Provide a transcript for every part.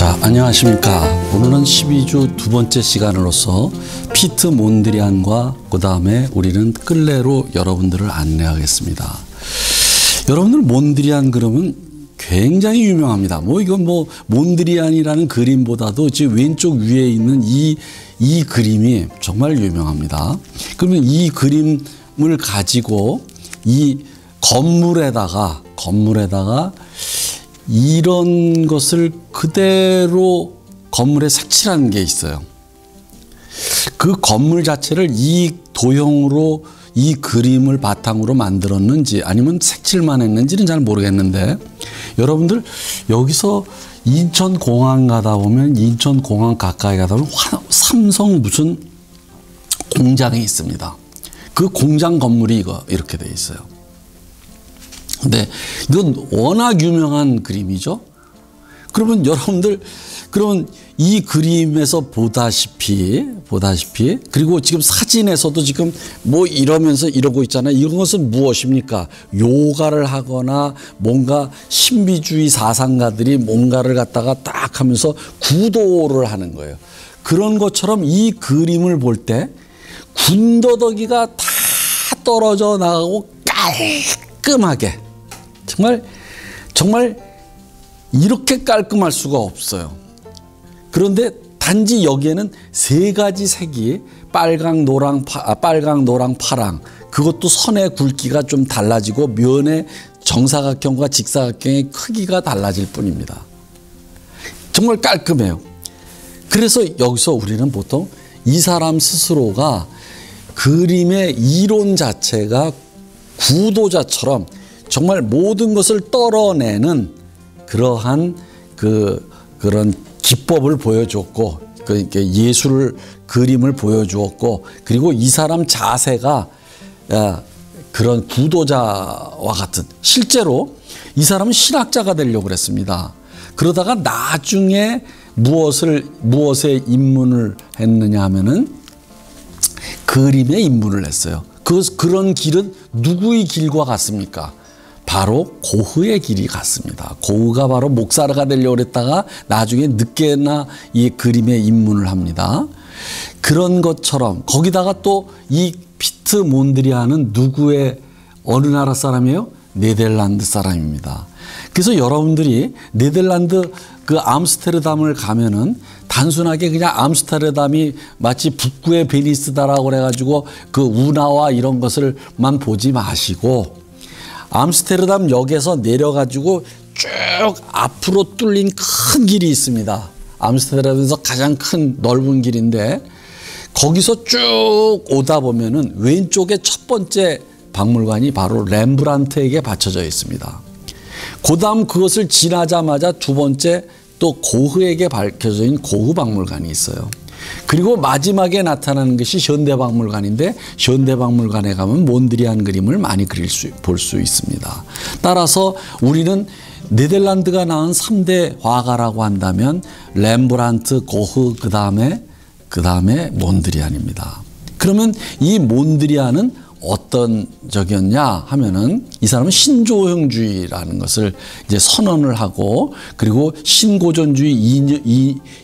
자, 안녕하십니까. 오늘은 12주 두 번째 시간으로서 피트 몬드리안과 그 다음에 우리는 끌레로 여러분들을 안내하겠습니다. 여러분들 몬드리안 그러면 굉장히 유명합니다. 이건 몬드리안이라는 그림보다도 지금 왼쪽 위에 있는 이 그림이 정말 유명합니다. 그러면 이 그림을 가지고 이 건물에다가 이런 것을 그대로 건물에 색칠하는 게 있어요. 그 건물 자체를 이 도형으로 이 그림을 바탕으로 만들었는지 아니면 색칠만 했는지는 잘 모르겠는데, 여러분들 여기서 인천공항 가다 보면, 인천공항 가까이 가다 보면 삼성 무슨 공장이 있습니다. 그 공장 건물이 이렇게 돼 있어요. 근데 이건 워낙 유명한 그림이죠. 그러면 여러분들, 그러면 이 그림에서 보다시피 그리고 지금 사진에서도 지금 이러면서 이러고 있잖아요. 이것은 무엇입니까? 요가를 하거나 뭔가 신비주의 사상가들이 뭔가를 갖다가 딱 하면서 구도를 하는 거예요. 그런 것처럼 이 그림을 볼 때 군더더기가 다 떨어져 나가고 깔끔하게, 정말 이렇게 깔끔할 수가 없어요. 그런데 단지 여기에는 세 가지 색이 빨강, 노랑, 파랑, 그것도 선의 굵기가 좀 달라지고 면의 정사각형과 직사각형의 크기가 달라질 뿐입니다. 정말 깔끔해요. 그래서 여기서 우리는 보통 이 사람 스스로가 그림의 이론 자체가 구도자처럼 정말 모든 것을 떨어내는 그러한 그런 기법을 보여줬고, 예술 그림을 보여주었고, 그리고 이 사람 자세가 그런 구도자와 같은, 실제로 이 사람은 신학자가 되려고 그랬습니다. 그러다가 나중에 무엇에 입문을 했느냐 하면은 그림에 입문을 했어요. 그런 길은 누구의 길과 같습니까? 바로 고흐의 길이 같습니다. 고흐가 바로 목사가 되려고 했다가 나중에 늦게나 이 그림에 입문을 합니다. 그런 것처럼 거기다가 또 이 피트 몬드리안은 누구의 어느 나라 사람이에요? 네덜란드 사람입니다. 그래서 여러분들이 네덜란드 그 암스테르담을 가면은 단순하게 그냥 암스테르담이 마치 북구의 베니스다라고 그래가지고 그 운하와 이런 것을만 보지 마시고, 암스테르담 역에서 내려가지고 쭉 앞으로 뚫린 큰 길이 있습니다. 암스테르담에서 가장 큰 넓은 길인데, 거기서 쭉 오다 보면은 왼쪽에 첫 번째 박물관이 바로 렘브란트에게 바쳐져 있습니다. 그 다음 그것을 지나자마자 두 번째 또 고흐에게 밝혀져 있는 고흐 박물관이 있어요. 그리고 마지막에 나타나는 것이 현대박물관인데, 현대박물관에 가면 몬드리안 그림을 많이 볼 수 있습니다. 따라서 우리는 네덜란드가 낳은 3대 화가라고 한다면 렘브란트, 고흐, 그 다음에 몬드리안입니다. 그러면 이 몬드리안은 어떤 적이었냐 하면은, 이 사람은 신조형주의라는 것을 이제 선언을 하고, 그리고 신고전주의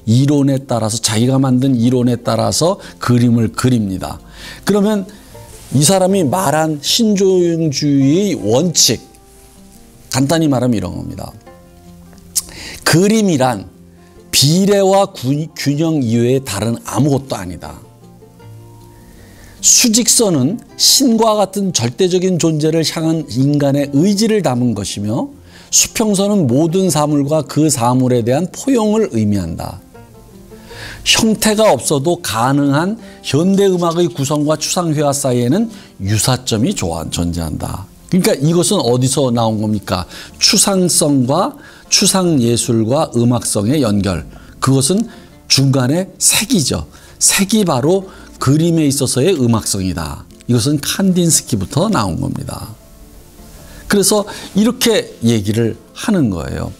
이론에 따라서, 자기가 만든 이론에 따라서 그림을 그립니다. 그러면 이 사람이 말한 신조형주의의 원칙, 간단히 말하면 이런 겁니다. 그림이란 비례와 균형 이외에 다른 아무것도 아니다. 수직선은 신과 같은 절대적인 존재를 향한 인간의 의지를 담은 것이며, 수평선은 모든 사물과 그 사물에 대한 포용을 의미한다. 형태가 없어도 가능한 현대음악의 구성과 추상회화 사이에는 유사점이 존재한다. 그러니까 이것은 어디서 나온 겁니까? 추상성과 추상예술과 음악성의 연결. 그것은 중간에 색이죠. 색이 바로 그림에 있어서의 음악성이다. 이것은 칸딘스키부터 나온 겁니다. 그래서 이렇게 얘기를 하는 거예요.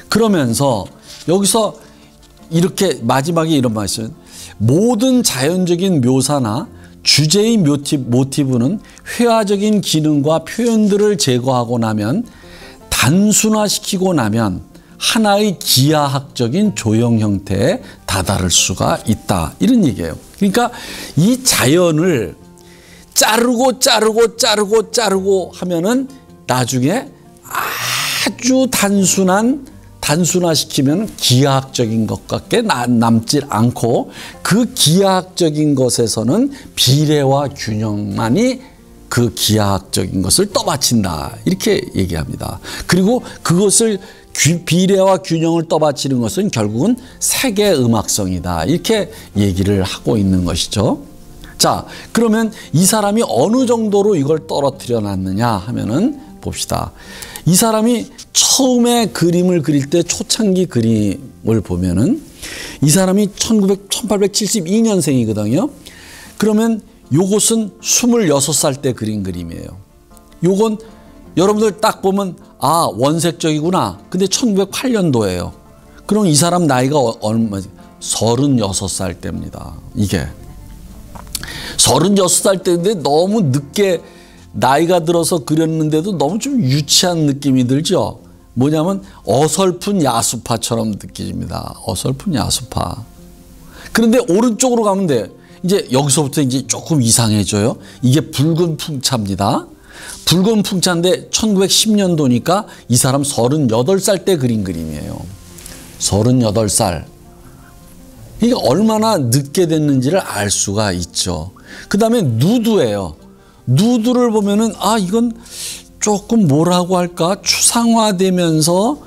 그러면서 여기서 이렇게 마지막에 이런 말씀, 모든 자연적인 묘사나 주제의 모티브는 회화적인 기능과 표현들을 제거하고 나면, 단순화시키고 나면 하나의 기하학적인 조형 형태에 다다를 수가 있다. 이런 얘기예요. 그러니까 이 자연을 자르고 하면은 나중에 아주 단순화시키면 기하학적인 것밖에 남질 않고, 그 기하학적인 것에서는 비례와 균형만이 그 기하학적인 것을 떠받친다. 이렇게 얘기합니다. 그리고 그것을 비례와 균형을 떠받치는 것은 결국은 세계 음악성이다. 이렇게 얘기를 하고 있는 것이죠. 자, 그러면 이 사람이 어느 정도로 이걸 떨어뜨려 놨느냐 하면은 봅시다. 이 사람이 처음에 그림을 그릴 때 초창기 그림을 보면은 이 사람이 1872년생이거든요. 그러면 요것은 26살 때 그린 그림이에요. 요건 여러분들 딱 보면 아, 원색적이구나. 근데 1908년도예요. 그럼 이 사람 나이가 얼마지? 36살 때입니다. 이게 36살 때인데 너무 늦게 나이가 들어서 그렸는데도 너무 좀 유치한 느낌이 들죠. 뭐냐면 어설픈 야수파처럼 느껴집니다. 어설픈 야수파. 그런데 오른쪽으로 가면 돼. 이제 여기서부터 이제 조금 이상해져요. 이게 붉은 풍차입니다. 붉은 풍차인데 1910년도니까 이 사람 38살 때 그린 그림이에요. 38살. 이게 얼마나 늦게 됐는지를 알 수가 있죠. 그 다음에 누드예요. 누드를 보면은 아, 이건 조금 뭐라고 할까? 추상화되면서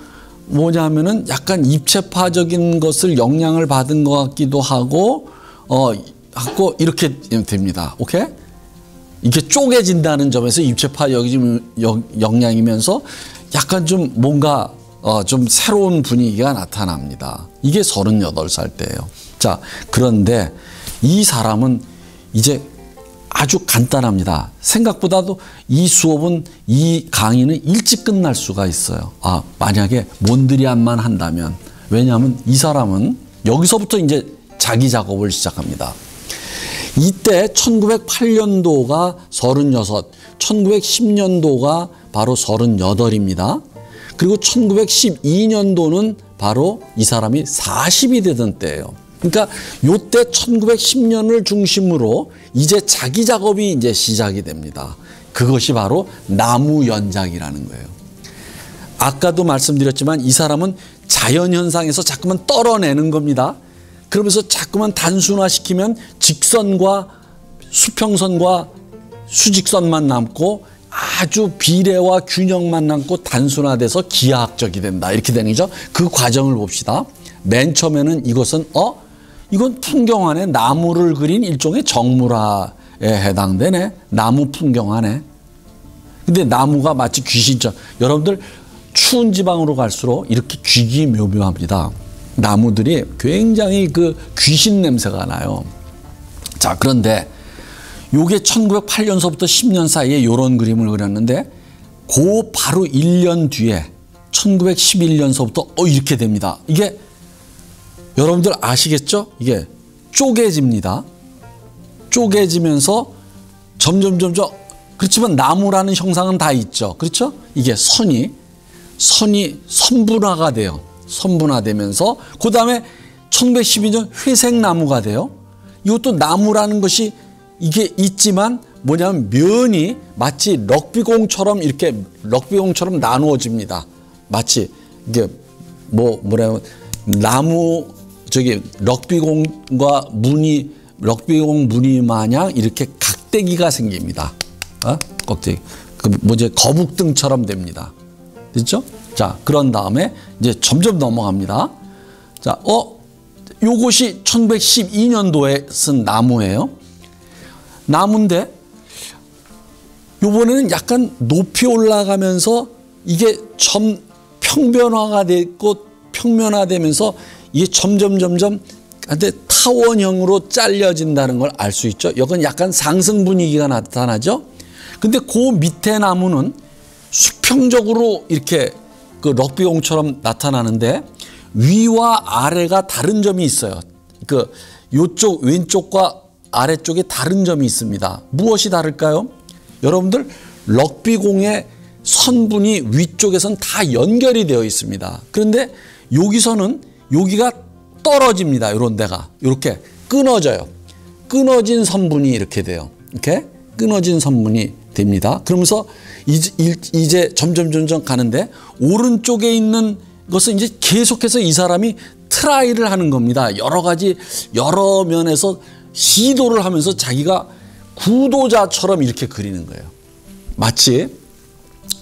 뭐냐면은 약간 입체파적인 것을 영향을 받은 것 같기도 하고 이렇게 됩니다. 오케이? 이게 쪼개진다는 점에서 입체파 영향이면서 약간 좀 뭔가 좀 새로운 분위기가 나타납니다. 이게 38살 때예요. 자, 그런데 이 사람은 이제 아주 간단합니다. 생각보다도 이 수업은, 이 강의는 일찍 끝날 수가 있어요. 아, 만약에 몬드리안만 한다면. 왜냐하면 이 사람은 여기서부터 이제 자기 작업을 시작합니다. 이때 1908년도가 36, 1910년도가 바로 38입니다. 그리고 1912년도는 바로 이 사람이 40이 되던 때예요. 그러니까 요때 1910년을 중심으로 이제 자기 작업이 이제 시작이 됩니다. 그것이 바로 나무 연작이라는 거예요. 아까도 말씀드렸지만 이 사람은 자연현상에서 자꾸만 떨어내는 겁니다. 그러면서 자꾸만 단순화시키면 직선과 수평선과 수직선만 남고 아주 비례와 균형만 남고 단순화돼서 기하학적이 된다. 이렇게 되는 거죠. 그 과정을 봅시다. 맨 처음에는 이것은 이건 풍경화네. 나무를 그린 일종의 정물화에 해당되네. 나무 풍경화네. 근데 나무가 마치 귀신처럼, 여러분들 추운 지방으로 갈수록 이렇게 귀기묘묘합니다. 나무들이 굉장히 그 귀신 냄새가 나요. 자, 그런데 요게 1908년서부터 10년 사이에 요런 그림을 그렸는데 그 바로 1년 뒤에 1911년서부터 이렇게 됩니다. 이게 여러분들 아시겠죠? 이게 쪼개집니다. 쪼개지면서 점점 그렇지만 나무라는 형상은 다 있죠. 그렇죠? 이게 선이 선분화가 돼요. 선분화되면서 그 다음에 1912년 회색 나무가 돼요. 이것도 나무라는 것이 이게 있지만 뭐냐면 면이 마치 럭비공처럼 이렇게 럭비공처럼 나누어집니다. 마치 이게 뭐라고 나무 럭비공과 럭비공 무늬 마냥 이렇게 각대기가 생깁니다. 꼭대기 거북등처럼 됩니다. 됐죠? 자, 그런 다음에 이제 점점 넘어갑니다. 자, 요것이 1912년도에 쓴 나무예요. 나무인데 요번에는 약간 높이 올라가면서 이게 평변화가 됐고 평면화되면서 이게 점점 근데 타원형으로 잘려진다는 걸 알 수 있죠. 이건 약간 상승 분위기가 나타나죠. 근데 그 밑에 나무는 수평적으로 이렇게 그 럭비공처럼 나타나는데 위와 아래가 다른 점이 있어요. 그 요쪽 왼쪽과 아래쪽에 다른 점이 있습니다. 무엇이 다를까요? 여러분들 럭비공의 선분이 위쪽에선 다 연결이 되어 있습니다. 그런데 여기서는 여기가 떨어집니다. 이런 데가 이렇게 끊어져요. 끊어진 선분이 이렇게 돼요. 이렇게 끊어진 선분이 됩니다. 그러면서 이제 점점 가는데 오른쪽에 있는 것은 이제 계속해서 이 사람이 트라이를 하는 겁니다. 여러 가지 여러 면에서 시도를 하면서 자기가 구도자처럼 이렇게 그리는 거예요. 마치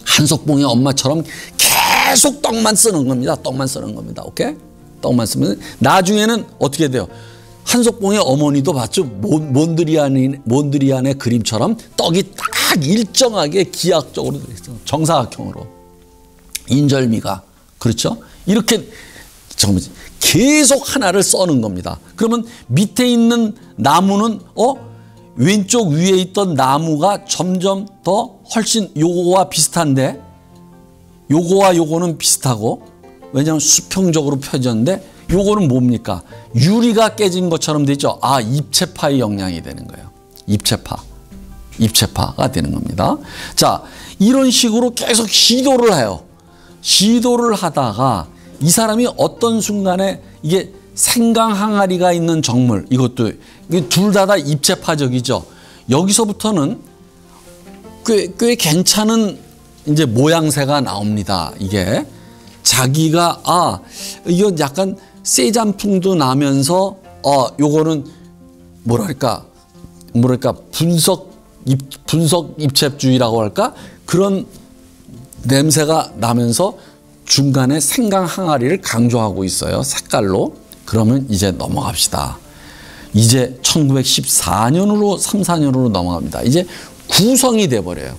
한석봉의 엄마처럼 계속 떡만 쓰는 겁니다. 떡만 쓰는 겁니다. 오케이? 떡만 쓰면 나중에는 어떻게 돼요? 한석봉의 어머니도 봤죠? 몬드리안의 그림처럼 떡이 딱 일정하게 기하학적으로 정사각형으로 인절미가 그렇죠? 이렇게 계속 하나를 써는 겁니다. 그러면 밑에 있는 나무는 왼쪽 위에 있던 나무가 점점 더 훨씬 요거와 비슷한데 요거와 요거는 비슷하고 왜냐하면 수평적으로 펴졌는데 요거는 뭡니까? 유리가 깨진 것처럼 되죠. 아, 입체파의 영향이 되는 거예요. 입체파가 되는 겁니다. 자, 이런 식으로 계속 시도를 해요. 시도를 하다가 이 사람이 어떤 순간에 이게 생강 항아리가 있는 정물, 이것도 둘 다 입체파적이죠. 여기서부터는 꽤 괜찮은 이제 모양새가 나옵니다. 이게 자기가 이거 약간 세잔풍도 나면서 요거는 뭐랄까 분석 입체주의라고 할까 그런 냄새가 나면서 중간에 생강 항아리를 강조하고 있어요. 색깔로. 그러면 이제 넘어갑시다. 이제 1914년으로 3, 4년으로 넘어갑니다. 이제 구성이 돼버려요.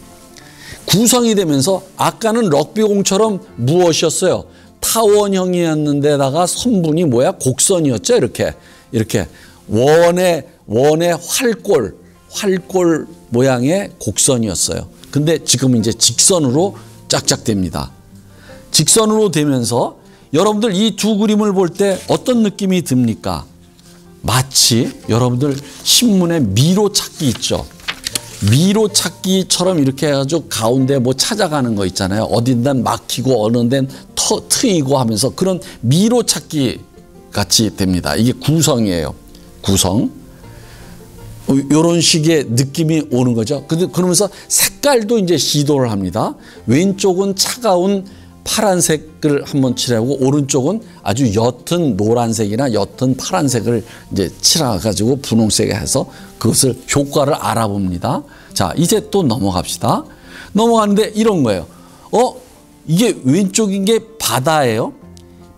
구성이 되면서 아까는 럭비공처럼 무엇이었어요? 타원형이었는데다가 선분이 뭐야? 곡선이었죠. 이렇게 원의 활골 모양의 곡선이었어요. 근데 지금은 이제 직선으로 쫙쫙 됩니다. 직선으로 되면서 여러분들 이 두 그림을 볼 때 어떤 느낌이 듭니까? 마치 여러분들 신문에 미로 찾기 있죠. 미로 찾기처럼 이렇게 해가지고 가운데 뭐 찾아가는 거 있잖아요. 어딘단 막히고 어느 데는 트이고 하면서 그런 미로 찾기 같이 됩니다. 이게 구성이에요. 구성. 이런 식의 느낌이 오는 거죠. 그러면서 색깔도 이제 시도를 합니다. 왼쪽은 차가운 파란색을 한번 칠하고 오른쪽은 아주 옅은 노란색이나 옅은 파란색을 이제 칠해가지고 분홍색에 해서 그것을 효과를 알아봅니다. 자, 이제 또 넘어갑시다. 넘어가는데 이런 거예요. 이게 왼쪽인 게 바다예요.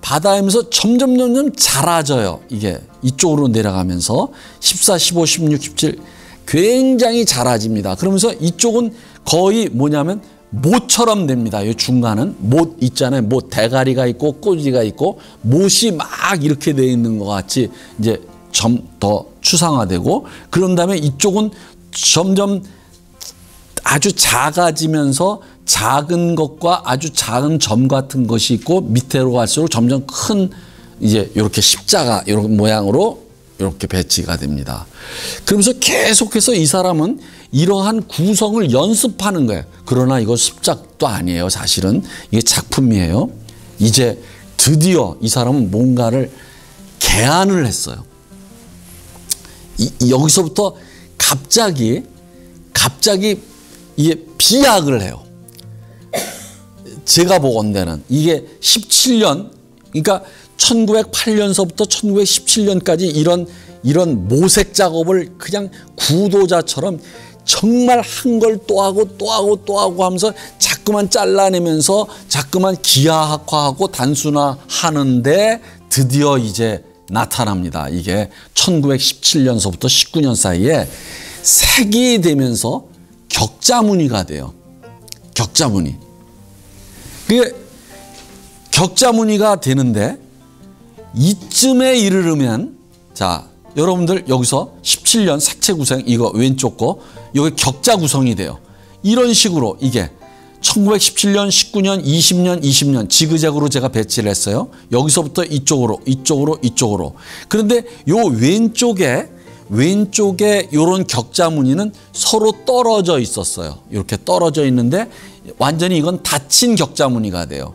바다이면서 점점 작아져요. 이게 이쪽으로 내려가면서 14, 15, 16, 17 굉장히 작아집니다. 그러면서 이쪽은 거의 뭐냐면 못처럼 됩니다. 이 중간은 못 있잖아요. 못 대가리가 있고 꼬리가 있고 못이 막 이렇게 돼 있는 것 같이 이제 좀 더 추상화되고 그런 다음에 이쪽은 점점 아주 작아지면서 작은 것과 아주 작은 점 같은 것이 있고 밑으로 갈수록 점점 큰 이제 이렇게 십자가 이런 모양으로 이렇게 배치가 됩니다. 그러면서 계속해서 이 사람은 이러한 구성을 연습하는 거예요. 그러나 이거 습작도 아니에요. 사실은 이게 작품이에요. 이제 드디어 이 사람은 뭔가를 개안을 했어요. 여기서부터 갑자기 이게 비약을 해요. 제가 보건대는 이게 17년 그러니까 1908년서부터 1917년까지 이런 모색 작업을 그냥 구도자처럼 정말 한 걸 또 하고 하면서 자꾸만 잘라내면서 자꾸만 기하학화하고 단순화하는데 드디어 이제 나타납니다. 이게 1917년서부터 19년 사이에 색이 되면서 격자무늬가 돼요. 격자무늬. 그게 격자무늬가 되는데 이쯤에 이르르면 자 여러분들 여기서 17년 색채 구성 이거 왼쪽 거 여기 격자 구성이 돼요. 이런 식으로 이게 1917년, 19년, 20년 지그재그로 제가 배치를 했어요. 여기서부터 이쪽으로. 그런데 요 왼쪽에 요런 격자 무늬는 서로 떨어져 있었어요. 이렇게 떨어져 있는데 완전히 이건 닫힌 격자무늬가 돼요.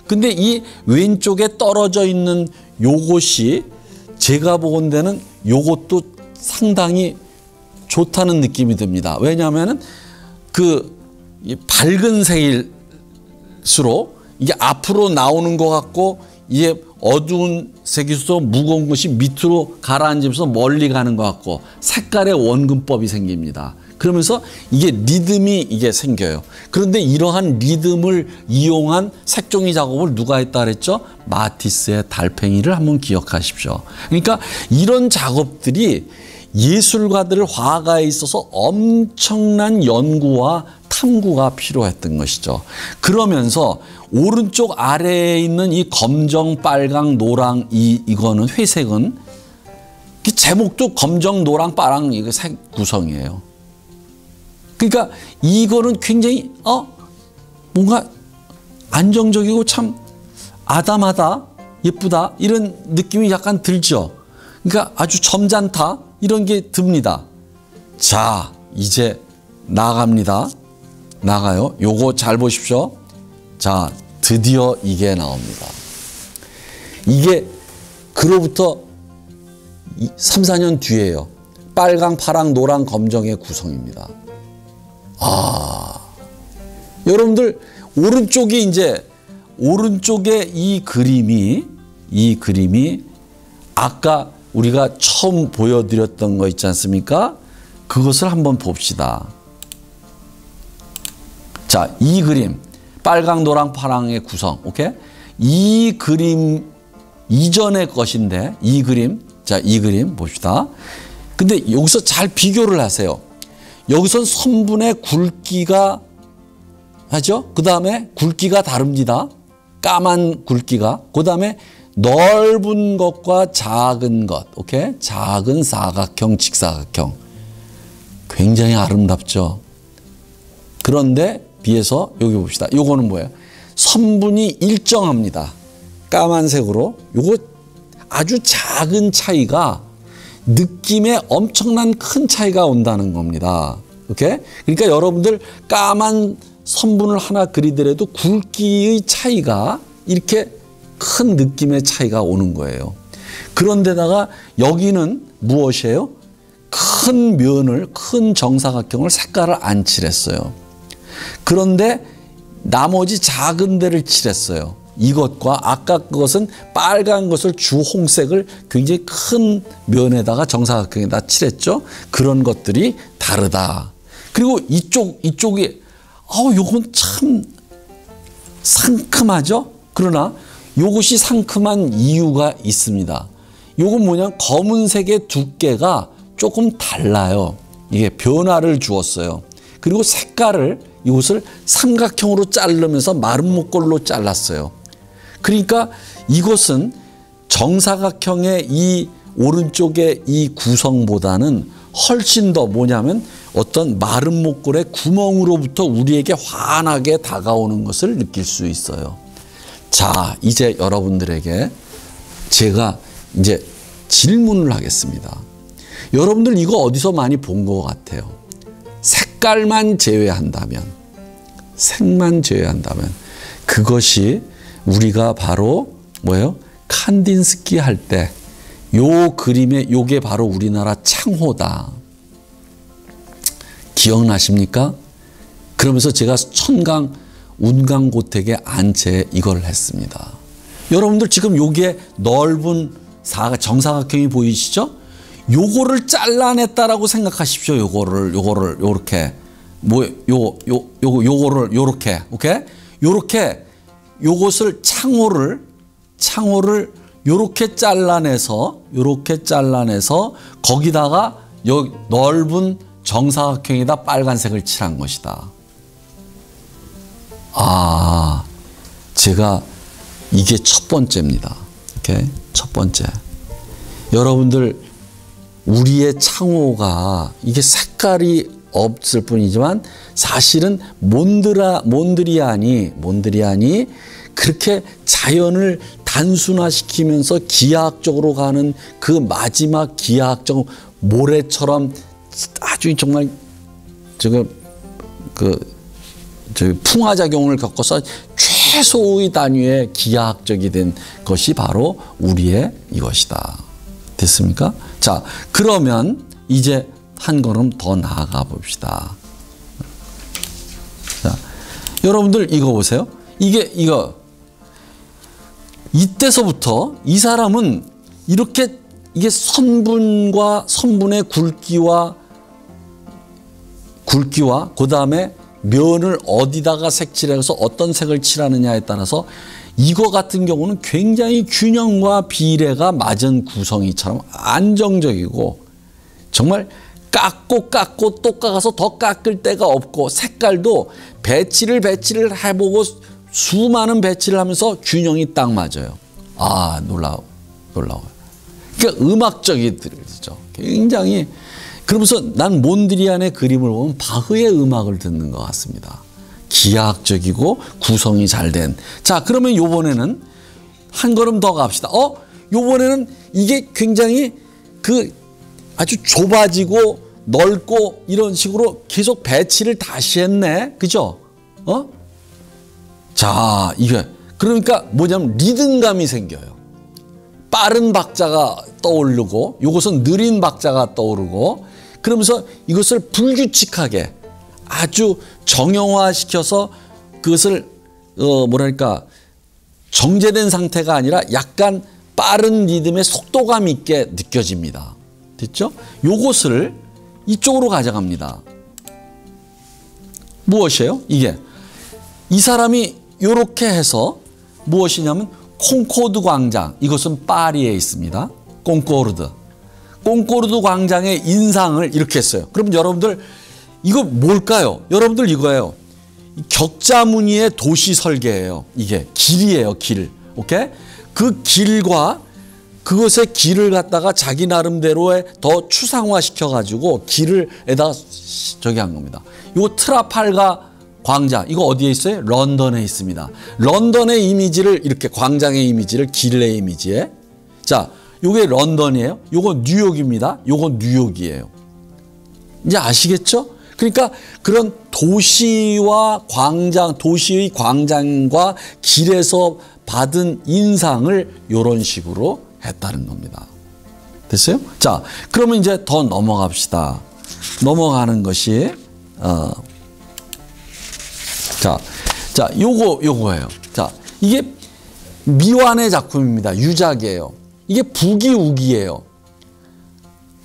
근데 이 왼쪽에 떨어져 있는 요것이 제가 보건대는 요것도 상당히 좋다는 느낌이 듭니다. 왜냐하면 밝은 색일수록 이게 앞으로 나오는 것 같고 이게 어두운 색일수록 무거운 것이 밑으로 가라앉으면서 멀리 가는 것 같고 색깔의 원근법이 생깁니다. 그러면서 이게 리듬이 이게 생겨요. 그런데 이러한 리듬을 이용한 색종이 작업을 누가 했다 그랬죠? 마티스의 달팽이를 한번 기억하십시오. 그러니까 이런 작업들이 예술가들 화가에 있어서 엄청난 연구와 탐구가 필요했던 것이죠. 그러면서 오른쪽 아래에 있는 이 검정, 빨강, 노랑 이거는 회색은 제목도 검정, 노랑, 빨강 이거 색 구성이에요. 그러니까 이거는 굉장히 뭔가 안정적이고 참 아담하다, 예쁘다 이런 느낌이 약간 들죠. 그러니까 아주 점잖다 이런 게 듭니다. 자, 이제 나갑니다. 나가요. 요거 잘 보십시오. 자, 드디어 이게 나옵니다. 이게 그로부터 3, 4년 뒤에요. 빨강, 파랑, 노랑, 검정의 구성입니다. 여러분들 오른쪽에 이 그림이 아까 우리가 처음 보여드렸던 거 있지 않습니까? 그것을 한번 봅시다. 자, 이 그림 빨강, 노랑, 파랑의 구성, 오케이? 이 그림 이전의 것인데 이 그림, 자, 이 그림 봅시다. 근데 여기서 잘 비교를 하세요. 여기선 선분의 굵기가 하죠. 그 다음에 굵기가 다릅니다. 까만 굵기가. 그 다음에 넓은 것과 작은 것, 오케이? 작은 사각형, 직사각형. 굉장히 아름답죠. 그런데 비해서 여기 봅시다. 요거는 뭐예요? 선분이 일정합니다. 까만색으로. 요거 아주 작은 차이가 느낌에 엄청난 큰 차이가 온다는 겁니다. 오케이? 그러니까 여러분들 까만 선분을 하나 그리더라도 굵기의 차이가 이렇게 큰 느낌의 차이가 오는 거예요. 그런데다가 여기는 무엇이에요? 큰 면을, 큰 정사각형을 색깔을 안 칠했어요. 그런데 나머지 작은 데를 칠했어요. 이것과 아까 그것은 빨간 것을 주홍색을 굉장히 큰 면에다가 정사각형에다 칠했죠. 그런 것들이 다르다. 그리고 이쪽이 요건 참 상큼하죠. 그러나 요것이 상큼한 이유가 있습니다. 요건 뭐냐, 검은색의 두께가 조금 달라요. 이게 변화를 주었어요. 그리고 색깔을 이것을 삼각형으로 자르면서 마른 목걸로 잘랐어요. 그러니까 이것은 정사각형의 이 오른쪽의 이 구성보다는 훨씬 더 뭐냐면 어떤 마른 목걸의 구멍으로부터 우리에게 환하게 다가오는 것을 느낄 수 있어요. 자, 이제 여러분들에게 제가 이제 질문을 하겠습니다. 여러분들 이거 어디서 많이 본 것 같아요? 색만 제외한다면 그것이 우리가 바로 뭐예요? 칸딘스키 할 때 요 그림에 요게 바로 우리나라 창호다. 기억나십니까? 그러면서 제가 천강 운강고택의 안채에 이걸 했습니다. 여러분들 지금 요게 넓은 정사각형이 보이시죠? 요거를 잘라냈다라고 생각하십시오. 요거를 요렇게 요거를 요렇게, 오케이? 요렇게 요것을 창호를 요렇게 잘라내서 거기다가 요 넓은 정사각형에다 빨간색을 칠한 것이다. 제가 이게 첫 번째입니다. 오케이? 첫 번째. 여러분들 우리의 창호가 이게 색깔이 없을 뿐이지만 사실은 몬드리안이 그렇게 자연을 단순화시키면서 기하학적으로 가는 그 마지막 기하학적 모래처럼 아주 정말 풍화작용을 겪어서 최소의 단위의 기하학적이 된 것이 바로 우리의 이것이다. 됐습니까? 자, 그러면 이제 한 걸음 더 나아가 봅시다. 자, 여러분들 이거 보세요. 이거 이때서부터 이 사람은 이렇게 이게 선분과 선분의 굵기와 그다음에 면을 어디다가 색칠해서 어떤 색을 칠하느냐에 따라서 이거 같은 경우는 굉장히 균형과 비례가 맞은 구성이처럼 안정적이고 정말 깎고 또 깎아서 더 깎을 데가 없고 색깔도 배치를 해보고 수많은 배치를 하면서 균형이 딱 맞아요. 아, 놀라워요. 그러니까 음악적이죠. 굉장히. 그러면서 난 몬드리안의 그림을 보면 바흐의 음악을 듣는 것 같습니다. 기하학적이고 구성이 잘 된. 자, 그러면 요번에는 한 걸음 더 갑시다. 요번에는 이게 굉장히 아주 좁아지고 넓고 이런 식으로 계속 배치를 다시 했네. 그죠? 자, 이게 그러니까 뭐냐면 리듬감이 생겨요. 빠른 박자가 떠오르고 요것은 느린 박자가 떠오르고 그러면서 이것을 불규칙하게 아주 정형화시켜서 그것을 뭐랄까 정제된 상태가 아니라 약간 빠른 리듬의 속도감 있게 느껴집니다. 됐죠? 요것을 이쪽으로 가져갑니다. 무엇이에요? 이게 이 사람이 이렇게 해서 무엇이냐면 콩코르드 광장, 이것은 파리에 있습니다. 콩코르드 광장의 인상을 이렇게 했어요. 그럼 여러분들 이거 뭘까요? 여러분들 이거예요. 격자무늬의 도시 설계예요. 이게 길이에요. 길. 오케이? 그 길과 그것의 길을 갖다가 자기 나름대로의 더 추상화 시켜가지고 길을에다 저기 한 겁니다. 요 트라팔가 광장, 이거 어디에 있어요? 런던에 있습니다. 런던의 이미지를 이렇게 광장의 이미지를 길의 이미지에. 자, 요게 런던이에요. 요거 뉴욕입니다. 요거 뉴욕이에요. 이제 아시겠죠? 그러니까 그런 도시와 광장, 도시의 광장과 길에서 받은 인상을 요런 식으로 했다는 겁니다. 됐어요? 자, 그러면 이제 더 넘어갑시다. 넘어가는 것이 자, 요거예요. 자, 이게 미완의 작품입니다. 유작이에요. 이게 부기우기예요.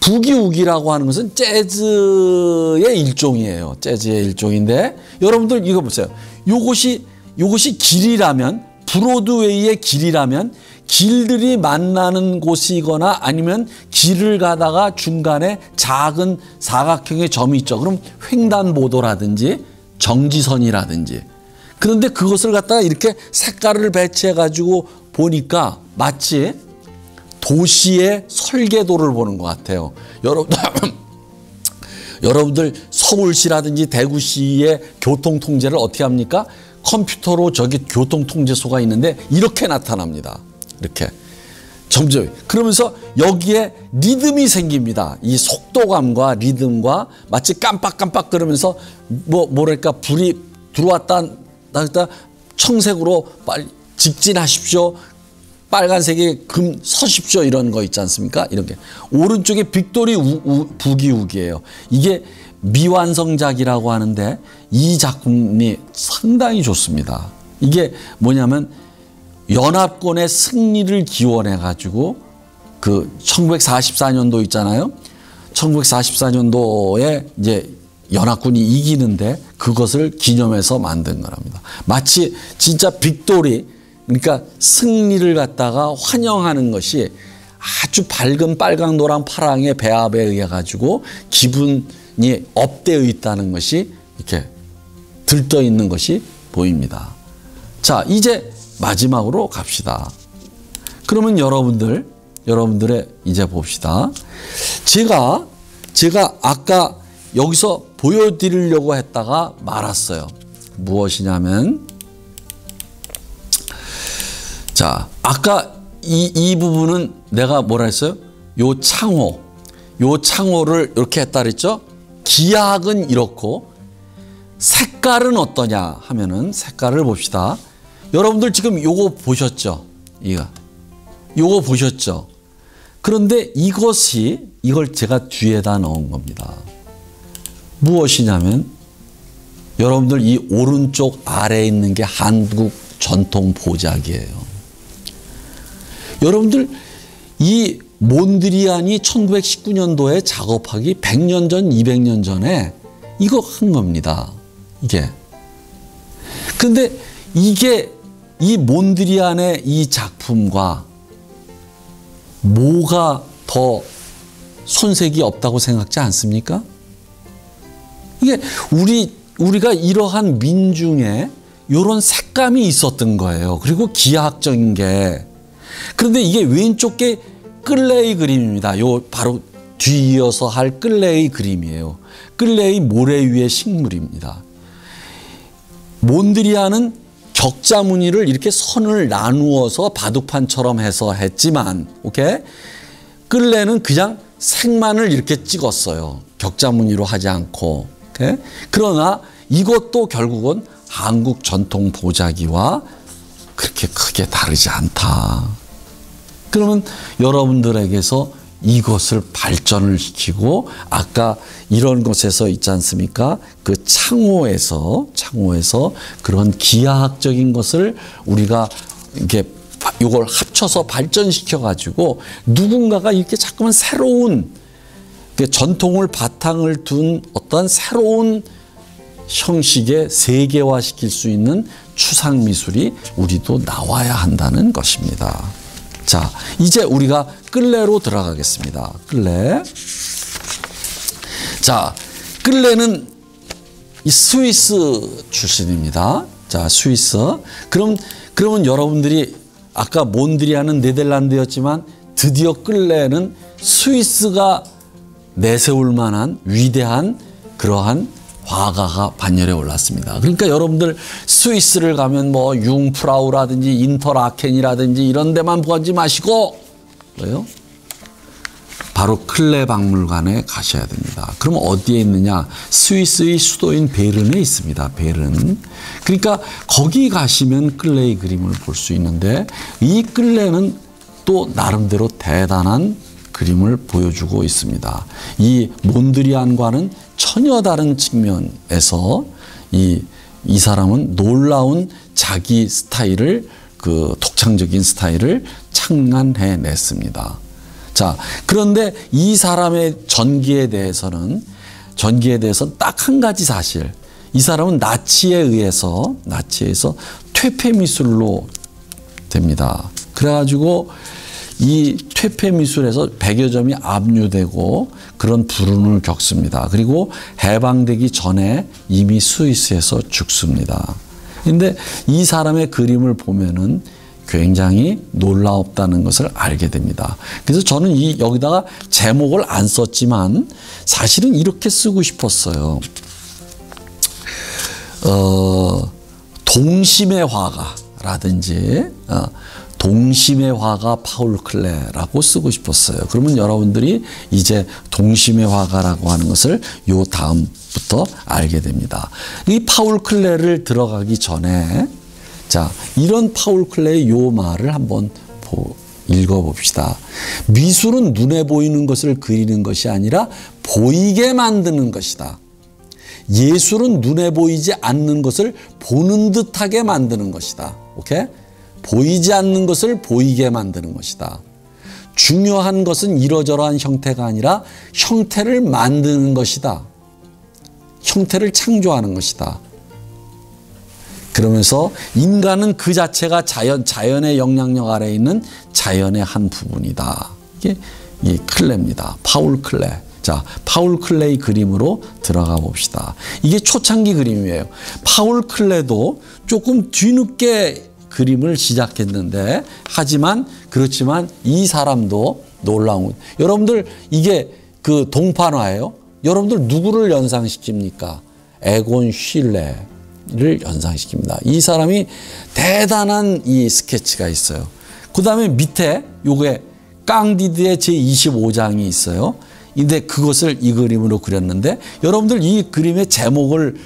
부기우기라고 하는 것은 재즈의 일종이에요. 재즈의 일종인데 여러분들 이거 보세요. 요것이 길이라면 브로드웨이의 길이라면 길들이 만나는 곳이거나 아니면 길을 가다가 중간에 작은 사각형의 점이 있죠. 그럼 횡단보도라든지 정지선이라든지. 그런데 그것을 갖다가 이렇게 색깔을 배치해 가지고 보니까 마치 도시의 설계도를 보는 것 같아요. 여러분들 서울시라든지 대구시의 교통통제를 어떻게 합니까? 컴퓨터로 저기 교통통제소가 있는데 이렇게 나타납니다. 이렇게 점점 그러면서 여기에 리듬이 생깁니다. 이 속도감과 리듬과 마치 깜빡깜빡 그러면서 뭐랄까 불이 들어왔다 나왔다 청색으로 빨리 직진하십시오. 빨간색이 서십시오. 이런 거 있지 않습니까? 이런 게 오른쪽에 빅토리 부기우기예요. 이게 미완성작이라고 하는데 이 작품이 상당히 좋습니다. 이게 뭐냐면 연합군의 승리를 기원해 가지고 그 1944년도 있잖아요. 1944년도에 이제 연합군이 이기는데 그것을 기념해서 만든 거랍니다. 마치 진짜 빅토리 그러니까 승리를 갖다가 환영하는 것이 아주 밝은 빨강 노랑 파랑의 배합에 의해 가지고 기분이 업되어 있다는 것이 이렇게 들떠 있는 것이 보입니다. 자, 이제 마지막으로 갑시다. 그러면 여러분들의 이제 봅시다. 제가 아까 여기서 보여드리려고 했다가 말았어요. 무엇이냐면 자, 아까 이 부분은 내가 뭐라 했어요? 요 창호를 이렇게 했다 그랬죠? 기하학은 이렇고 색깔은 어떠냐 하면은 색깔을 봅시다. 여러분들 지금 요거 보셨죠? 요거 보셨죠? 그런데 이걸 제가 뒤에다 넣은 겁니다. 무엇이냐면 여러분들 이 오른쪽 아래에 있는 게 한국 전통 보자기예요. 여러분들 이 몬드리안이 1919년도에 작업하기 100년 전, 200년 전에 이거 한 겁니다. 이게. 근데 이게 이 몬드리안의 이 작품과 뭐가 더 손색이 없다고 생각지 않습니까? 이게 우리가 이러한 민중에 이런 색감이 있었던 거예요. 그리고 기하학적인 게. 그런데 이게 왼쪽 게 끌레의 그림입니다. 요 바로 뒤이어서 할 끌레의 그림이에요. 끌레의 모래 위의 식물입니다. 몬드리안은 격자 무늬를 이렇게 선을 나누어서 바둑판처럼 해서 했지만, 오케이? 끌레는 그냥 색만을 이렇게 찍었어요. 격자 무늬로 하지 않고. 오케이? 그러나 이것도 결국은 한국 전통 보자기와 그렇게 크게 다르지 않다. 그러면 여러분들에게서 이것을 발전을 시키고 아까 이런 것에서 있지 않습니까? 그 창호에서 그런 기하학적인 것을 우리가 이렇게 이걸 합쳐서 발전시켜 가지고 누군가가 이렇게 자꾸만 새로운 전통을 바탕을 둔 어떤 새로운 형식의 세계화시킬 수 있는 추상 미술이 우리도 나와야 한다는 것입니다. 자, 이제 우리가 끌레로 들어가겠습니다. 끌레. 자, 끌레는 이 스위스 출신입니다. 자, 스위스. 그러면 여러분들이 아까 몬드리안은 네덜란드였지만 드디어 끌레는 스위스가 내세울 만한 위대한 그러한 화가가 반열에 올랐습니다. 그러니까 여러분들 스위스를 가면 뭐 융프라우라든지 인터라켄이라든지 이런 데만 보지 마시고 뭐예요? 바로 클레 박물관에 가셔야 됩니다. 그럼 어디에 있느냐? 스위스의 수도인 베른에 있습니다. 베른. 그러니까 거기 가시면 끌레의 그림을 볼 수 있는데 이 끌레는 또 나름대로 대단한 그림을 보여주고 있습니다. 이 몬드리안과는 전혀 다른 측면에서 이 사람은 놀라운 자기 스타일을 그 독창적인 스타일을 창간해냈습니다. 자, 그런데 이 사람의 전기에 대해서는 딱 한 가지 사실. 이 사람은 나치에 의해서 퇴폐 미술로 됩니다. 그래가지고 이 퇴폐 미술에서 100여 점이 압류되고 그런 불운을 겪습니다. 그리고 해방되기 전에 이미 스위스에서 죽습니다. 그런데 이 사람의 그림을 보면은 굉장히 놀라웠다는 것을 알게 됩니다. 그래서 저는 여기다가 제목을 안 썼지만 사실은 이렇게 쓰고 싶었어요. 동심의 화가라든지 동심의 화가 파울 클레라고 쓰고 싶었어요. 그러면 여러분들이 이제 동심의 화가라고 하는 것을 요 다음부터 알게 됩니다. 이 파울 클레를 들어가기 전에 자, 이런 파울 클레의 요 말을 한번 읽어봅시다. 미술은 눈에 보이는 것을 그리는 것이 아니라 보이게 만드는 것이다. 예술은 눈에 보이지 않는 것을 보는 듯하게 만드는 것이다. 오케이? 보이지 않는 것을 보이게 만드는 것이다. 중요한 것은 이러저러한 형태가 아니라 형태를 만드는 것이다. 형태를 창조하는 것이다. 그러면서 인간은 그 자체가 자연의 영향력 아래에 있는 자연의 한 부분이다. 이게 이 클레입니다. 파울 클레. 자, 파울 클레의 그림으로 들어가 봅시다. 이게 초창기 그림이에요. 파울 클레도 조금 뒤늦게 그림을 시작했는데 그렇지만 이 사람도 놀라운 여러분들 이게 그 동판화예요. 여러분들 누구를 연상시킵니까? 에곤 슐레를 연상시킵니다. 이 사람이 대단한 이 스케치가 있어요. 그 다음에 밑에 요게 깡디드의 제25장이 있어요. 근데 그것을 이 그림으로 그렸는데 여러분들 이 그림의 제목을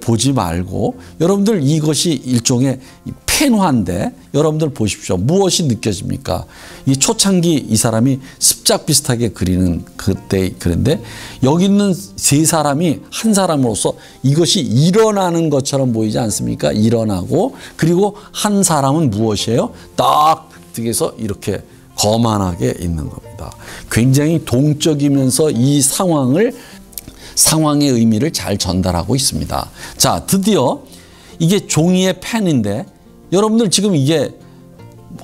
보지 말고 여러분들 이것이 일종의 펜화인데 여러분들 보십시오. 무엇이 느껴집니까? 이 초창기 이 사람이 습작 비슷하게 그리는 그때 그런데 여기 있는 세 사람이 한 사람으로서 이것이 일어나는 것처럼 보이지 않습니까? 일어나고 그리고 한 사람은 무엇이에요? 딱 등에서 이렇게 거만하게 있는 겁니다. 굉장히 동적이면서 이 상황의 의미를 잘 전달하고 있습니다. 자, 드디어 이게 종이의 펜인데 여러분들 지금 이게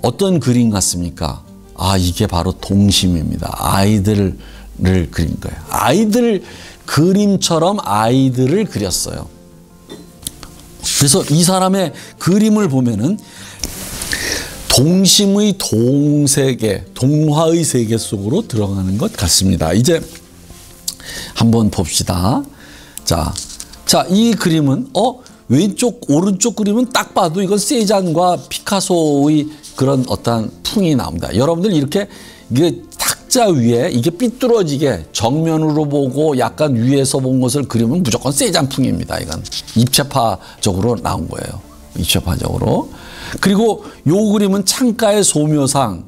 어떤 그림 같습니까? 아, 이게 바로 동심입니다. 아이들을 그린 거예요. 아이들 그림처럼 아이들을 그렸어요. 그래서 이 사람의 그림을 보면은 동심의 동세계, 동화의 세계 속으로 들어가는 것 같습니다. 이제 한번 봅시다. 자, 이 그림은 왼쪽 오른쪽 그림은 딱 봐도 이건 세잔과 피카소의 그런 어떤 풍이 나옵니다. 여러분들 이렇게 이게 탁자 위에 이게 삐뚤어지게 정면으로 보고 약간 위에서 본 것을 그리면 무조건 세잔 풍입니다. 이건 입체파적으로 나온 거예요. 입체파적으로. 그리고 요 그림은 창가의 소묘상.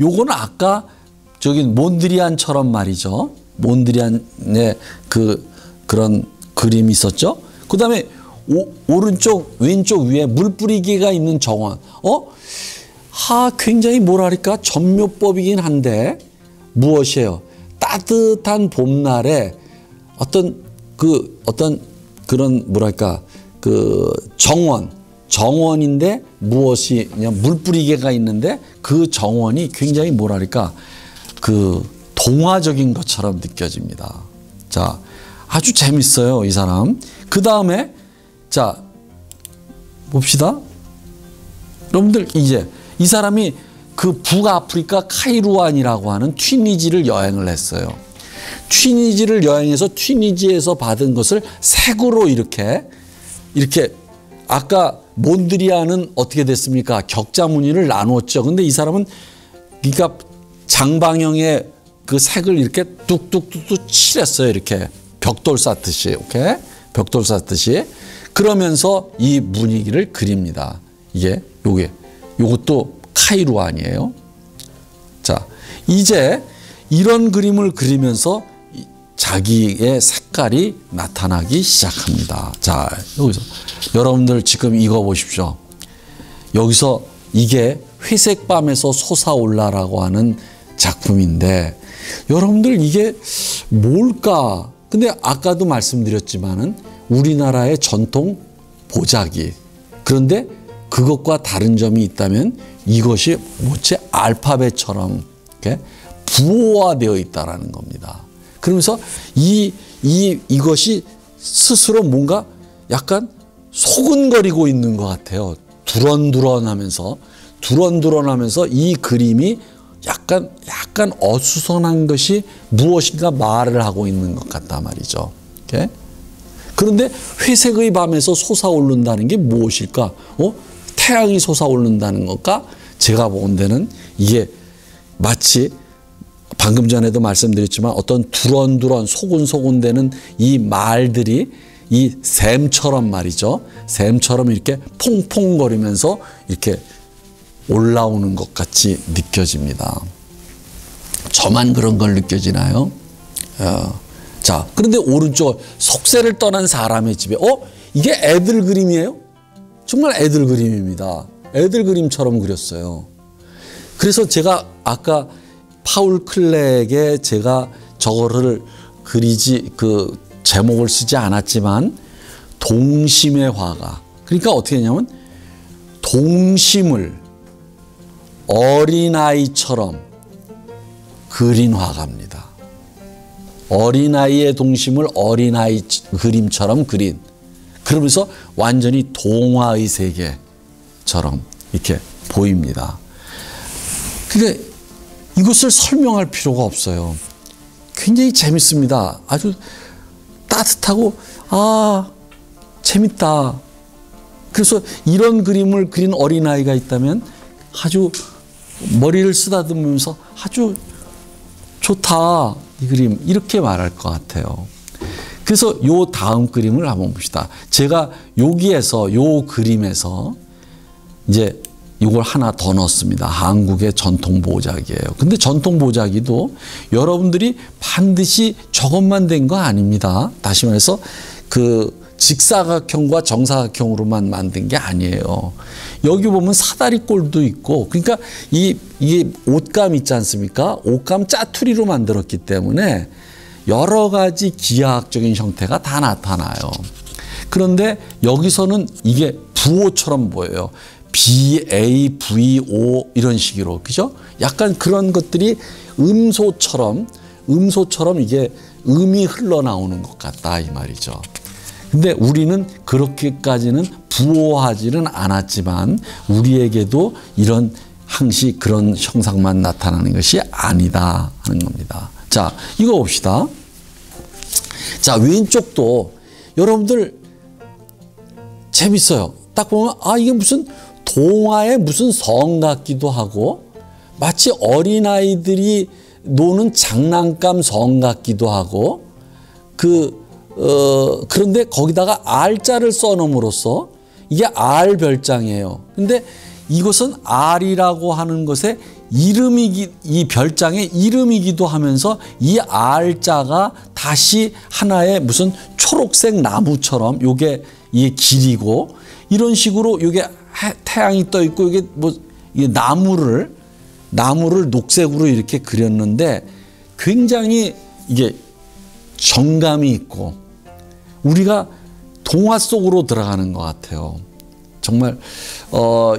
요거는 아까 저기 몬드리안처럼 말이죠. 몬드리안의 그런 그림이 있었죠. 그 다음에 오른쪽 왼쪽 위에 물 뿌리기가 있는 정원. 굉장히 뭐랄까 전묘법이긴 한데 무엇이에요? 따뜻한 봄날에 어떤 그런 뭐랄까 정원인데 무엇이 그냥 물 뿌리개가 있는데 그 정원이 굉장히 뭐랄까 동화적인 것처럼 느껴집니다. 자, 아주 재밌어요, 이 사람. 그 다음에 자 봅시다. 여러분들 이제 이 사람이 그 북아프리카 카이루안이라고 하는 튀니지를 여행을 했어요. 튀니지를 여행해서 튀니지에서 받은 것을 색으로 이렇게 아까 몬드리안은 어떻게 됐습니까? 격자 무늬를 나누었죠. 근데 이 사람은 그러니까 장방형의 그 색을 이렇게 뚝뚝뚝뚝 칠했어요. 이렇게 벽돌 쌓듯이, 오케이? 벽돌 쌓듯이. 그러면서 이 분위기를 그립니다. 요것도 카이루안이에요. 자, 이제 이런 그림을 그리면서 자기의 색깔이 나타나기 시작합니다. 자, 여기서 여러분들 지금 이거 보십시오. 여기서 이게 회색 밤에서 솟아올라라고 하는 작품인데 여러분들 이게 뭘까? 근데 아까도 말씀드렸지만은 우리나라의 전통 보자기. 그런데 그것과 다른 점이 있다면 이것이 모체 알파벳처럼 이렇게 부호화되어 있다라는 겁니다. 그러면서 이것이 스스로 뭔가 약간 소근거리고 있는 것 같아요. 두런두런하면서 이 그림이 약간 어수선한 것이 무엇인가 말을 하고 있는 것 같다 말이죠. 이렇게. 그런데 회색의 밤에서 솟아오른다는 게 무엇일까? 태양이 솟아오른다는 것과 제가 본 데는 이게 마치 방금 전에도 말씀드렸지만 어떤 두런두런 소근소근되는 이 말들이 이 샘처럼 말이죠. 샘처럼 이렇게 퐁퐁거리면서 이렇게 올라오는 것 같이 느껴집니다. 저만 그런 걸 느껴지나요? 자, 그런데 오른쪽 속세를 떠난 사람의 집에 이게 애들 그림이에요? 정말 애들 그림입니다. 애들 그림처럼 그렸어요. 그래서 제가 아까 파울 클렉에 제가 저거를 제목을 쓰지 않았지만 동심의 화가. 그러니까 어떻게 했냐면 동심을 어린아이처럼 그린 화가입니다. 어린아이의 동심을 어린아이 그림처럼 그린. 그러면서 완전히 동화의 세계처럼 이렇게 보입니다. 근데 이것을 설명할 필요가 없어요. 굉장히 재밌습니다. 아주 따뜻하고 재밌다. 그래서 이런 그림을 그린 어린아이가 있다면 아주 머리를 쓰다듬으면서 아주 좋다 이 그림 이렇게 말할 것 같아요. 그래서 요 다음 그림을 한번 봅시다. 제가 여기에서 요 그림에서 이제 이걸 하나 더 넣었습니다. 한국의 전통 보자기예요. 근데 전통 보자기도 여러분들이 반드시 저것만 된 거 아닙니다. 다시 말해서 그 직사각형과 정사각형으로만 만든 게 아니에요. 여기 보면 사다리꼴도 있고, 그러니까 이게 옷감 있지 않습니까? 옷감 짜투리로 만들었기 때문에 여러 가지 기하학적인 형태가 다 나타나요. 그런데 여기서는 이게 부호처럼 보여요. B, A, V, O 이런 식으로, 그죠? 약간 그런 것들이 음소처럼 이게 음이 흘러나오는 것 같다 이 말이죠. 근데 우리는 그렇게까지는 부호하지는 않았지만 우리에게도 이런 항시 그런 형상만 나타나는 것이 아니다 하는 겁니다. 자, 이거 봅시다. 자, 왼쪽도 여러분들 재밌어요. 딱 보면 아, 이게 무슨 동화의 무슨 성 같기도 하고 마치 어린아이들이 노는 장난감 성 같기도 하고 그런데 거기다가 R자를 써놓음으로써 이게 R 별장이에요. 근데 이것은 R이라고 하는 것의 이 별장의 이름이기도 하면서 이 R자가 다시 하나의 무슨 초록색 나무처럼 요게 이게 길이고 이런 식으로 요게 태양이 떠 있고 이게 뭐 이게 나무를 녹색으로 이렇게 그렸는데 굉장히 이게 정감이 있고 우리가 동화 속으로 들어가는 것 같아요. 정말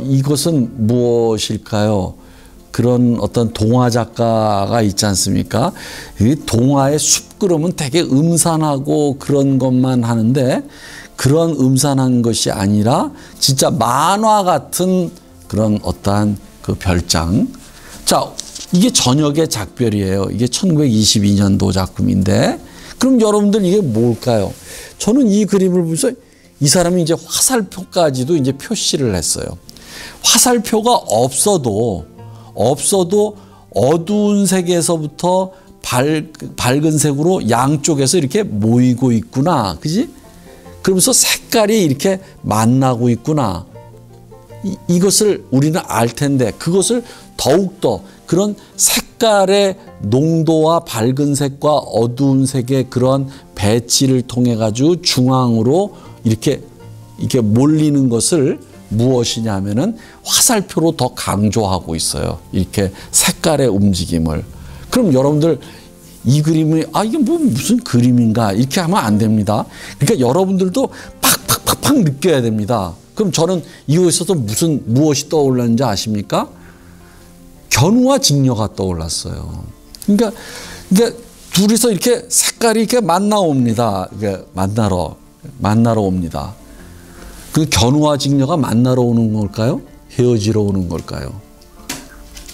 이것은 무엇일까요? 그런 어떤 동화 작가가 있지 않습니까? 이 동화의 숲 그러면 되게 음산하고 그런 것만 하는데 그런 음산한 것이 아니라 진짜 만화 같은 그런 어떠한 그 별장. 자, 이게 저녁의 작별이에요. 이게 1922년도 작품인데 그럼 여러분들 이게 뭘까요? 저는 이 그림을 보면서 이 사람이 이제 화살표까지도 이제 표시를 했어요. 화살표가 없어도 어두운 색에서부터 밝은 색으로 양쪽에서 이렇게 모이고 있구나. 그지? 그러면서 색깔이 이렇게 만나고 있구나. 이것을 우리는 알 텐데 그것을 더욱더 그런 색깔의 농도와 밝은 색과 어두운 색의 그런 배치를 통해 가지고 중앙으로 이렇게 몰리는 것을 무엇이냐 하면은 화살표로 더 강조하고 있어요. 이렇게 색깔의 움직임을. 그럼 여러분들 이 그림이 이게 뭐 무슨 그림인가 이렇게 하면 안 됩니다. 그러니까 여러분들도 팍팍팍팍 느껴야 됩니다. 그럼 저는 이것에서 무엇이 떠올랐는지 아십니까? 견우와 직녀가 떠올랐어요. 그러니까 둘이서 이렇게 색깔이 이렇게 만나옵니다. 이게 만나러 옵니다. 그 견우와 직녀가 만나러 오는 걸까요? 헤어지러 오는 걸까요?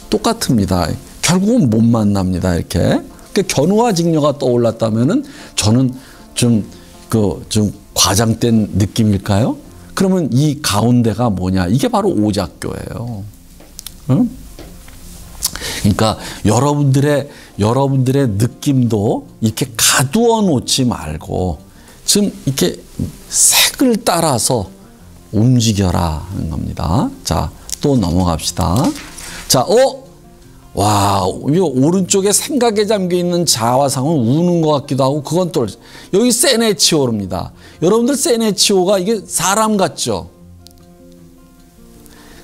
똑같습니다. 결국은 못 만납니다. 이렇게. 그러니까 견우와 직녀가 떠올랐다면은 저는 좀 과장된 느낌일까요? 그러면 이 가운데가 뭐냐? 이게 바로 오작교예요. 응? 그러니까 여러분들의 느낌도 이렇게 가두어 놓지 말고 지금 이렇게 색을 따라서 움직여라 하는 겁니다. 자, 또 넘어갑시다. 자, 와, 오른쪽에 생각에 잠겨 있는 자화상은 우는 것 같기도 하고 그건 또 여기 세네치오입니다. 여러분들 세네치오가 이게 사람 같죠?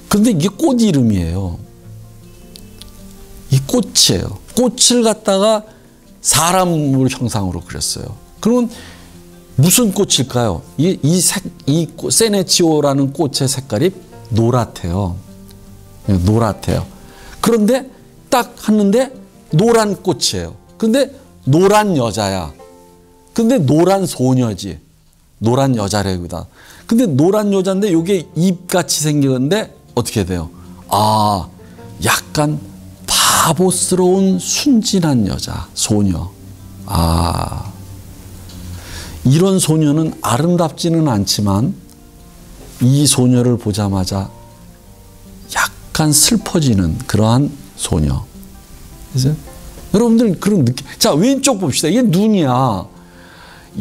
근데 이게 꽃 이름이에요. 이 꽃이에요. 꽃을 갖다가 사람을 형상으로 그렸어요. 그러면 무슨 꽃일까요? 이 세네치오라는 꽃의 색깔이 노랗대요. 노랗대요. 그런데 딱 하는데 노란 꽃이에요. 근데 노란 여자야. 근데 노란 소녀지. 노란 여자래구다. 근데 노란 여자인데 이게 입같이 생겼는데 어떻게 돼요? 약간 바보스러운 순진한 여자, 소녀. 이런 소녀는 아름답지는 않지만 이 소녀를 보자마자 약간 슬퍼지는 그러한 소녀. 그래서 여러분들 그런 느낌. 자, 왼쪽 봅시다. 이게 눈이야.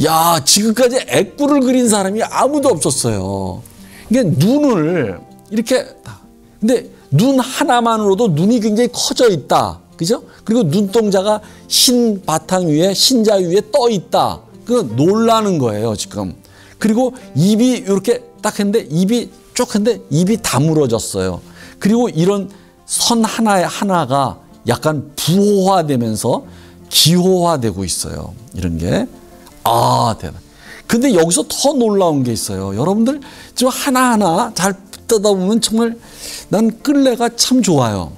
야, 지금까지 애꾸를 그린 사람이 아무도 없었어요. 이게 눈을 이렇게, 근데 눈 하나만으로도 눈이 굉장히 커져 있다. 그죠? 그리고 눈동자가 흰 바탕 위에, 흰자 위에 떠 있다. 그 놀라는 거예요, 지금. 그리고 입이 이렇게 딱 했는데 입이 쭉 했는데 입이 다물어졌어요. 그리고 이런 선 하나가 약간 부호화되면서 기호화되고 있어요. 이런 게. 아, 대단. 근데 여기서 더 놀라운 게 있어요. 여러분들 지금 하나하나 잘 뜯다 보면 정말 난 끌레가 참 좋아요.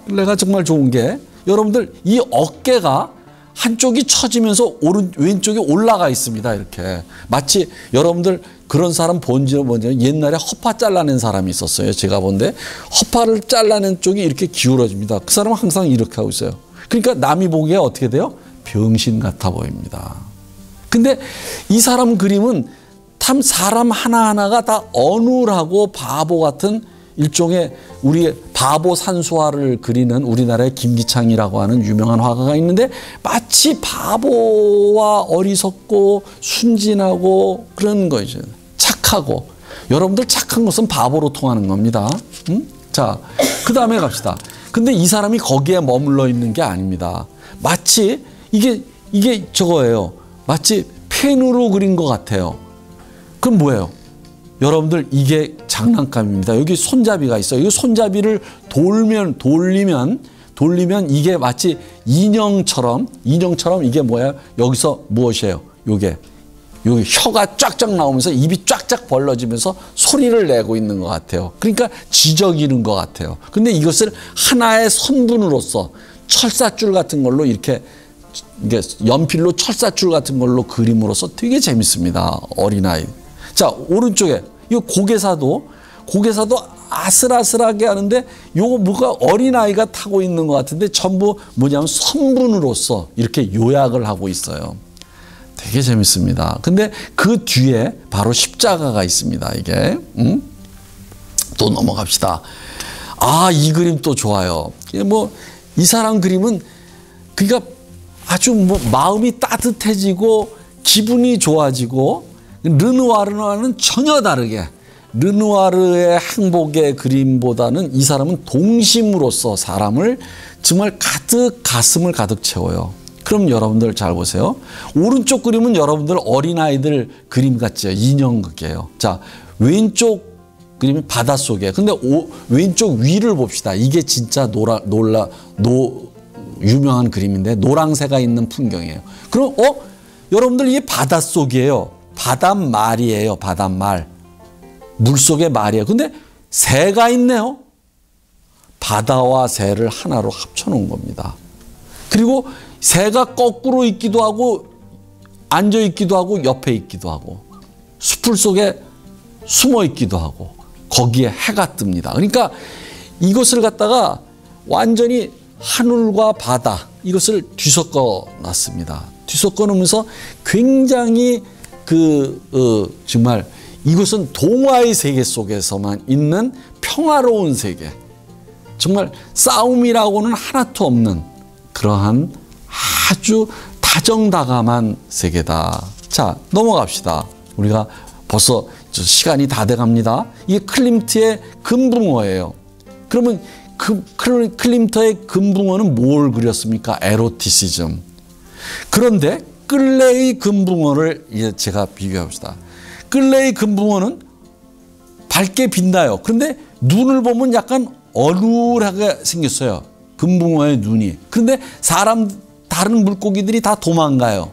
끌레가 정말 좋은 게 여러분들 이 어깨가 한쪽이 처지면서 왼쪽이 올라가 있습니다. 이렇게. 마치 여러분들 그런 사람 본지는 뭔지 옛날에 허파 잘라낸 사람이 있었어요. 제가 본데 허파를 잘라낸 쪽이 이렇게 기울어집니다. 그 사람은 항상 이렇게 하고 있어요. 그러니까 남이 보기에 어떻게 돼요? 병신 같아 보입니다. 근데 이 사람 그림은 참 사람 하나하나가 다 어눌하고 바보 같은 일종의 우리 바보 산수화를 그리는 우리나라의 김기창이라고 하는 유명한 화가가 있는데 마치 바보와 어리석고 순진하고 그런 거죠. 착하고. 여러분들 착한 것은 바보로 통하는 겁니다. 응? 자, 그 다음에 갑시다. 근데 이 사람이 거기에 머물러 있는 게 아닙니다. 마치 이게 저거예요. 마치 펜으로 그린 것 같아요. 그럼 뭐예요? 여러분들 이게 장난감입니다. 여기 손잡이가 있어요. 이 손잡이를 돌리면 이게 마치 인형처럼 이게 뭐야? 여기서 무엇이에요? 여기 혀가 쫙쫙 나오면서 입이 쫙쫙 벌러지면서 소리를 내고 있는 것 같아요. 그러니까 지저귀는 것 같아요. 근데 이것을 하나의 선분으로서 철사줄 같은 걸로 이렇게 연필로 철사줄 같은 걸로 그림으로써 되게 재밌습니다. 어린아이. 자, 오른쪽에 이 고개사도 아슬아슬하게 하는데 요거 뭐가 어린아이가 타고 있는 것 같은데 전부 뭐냐면 선분으로서 이렇게 요약을 하고 있어요. 되게 재밌습니다. 근데 그 뒤에 바로 십자가가 있습니다. 이게. 또 넘어갑시다. 아, 이 그림 또 좋아요. 뭐 이 사람 그림은 그러니까 아주 뭐 마음이 따뜻해지고 기분이 좋아지고 르누아르와는 전혀 다르게 르누아르의 행복의 그림보다는 이 사람은 동심으로서 사람을 정말 가슴을 가득 채워요. 그럼 여러분들 잘 보세요. 오른쪽 그림은 여러분들 어린아이들 그림 같죠. 인형극이에요. 자, 왼쪽 그림이 바닷속이에요. 근데 왼쪽 위를 봅시다. 이게 진짜 유명한 그림인데 노랑새가 있는 풍경이에요. 그럼 여러분들 이게 바닷속이에요. 바닷말이에요. 바닷말. 물속의 말이에요. 근데 새가 있네요. 바다와 새를 하나로 합쳐놓은 겁니다. 그리고 새가 거꾸로 있기도 하고 앉아 있기도 하고 옆에 있기도 하고 수풀 속에 숨어 있기도 하고 거기에 해가 뜹니다. 그러니까 이것을 갖다가 완전히 하늘과 바다 이것을 뒤섞어 놨습니다. 뒤섞어 놓으면서 굉장히 정말 이것은 동화의 세계 속에서만 있는 평화로운 세계. 정말 싸움이라고는 하나도 없는 그러한 아주 다정다감한 세계다. 자, 넘어갑시다. 우리가 벌써 시간이 다 돼갑니다. 이게 클림트의 금붕어예요. 그러면 클림트의 금붕어는 뭘 그렸습니까? 에로티시즘. 그런데 끌레의 금붕어를 이제 제가 비교합시다. 끌레의 금붕어는 밝게 빛나요. 그런데 눈을 보면 약간 어눌하게 생겼어요. 금붕어의 눈이. 그런데 다른 물고기들이 다 도망가요.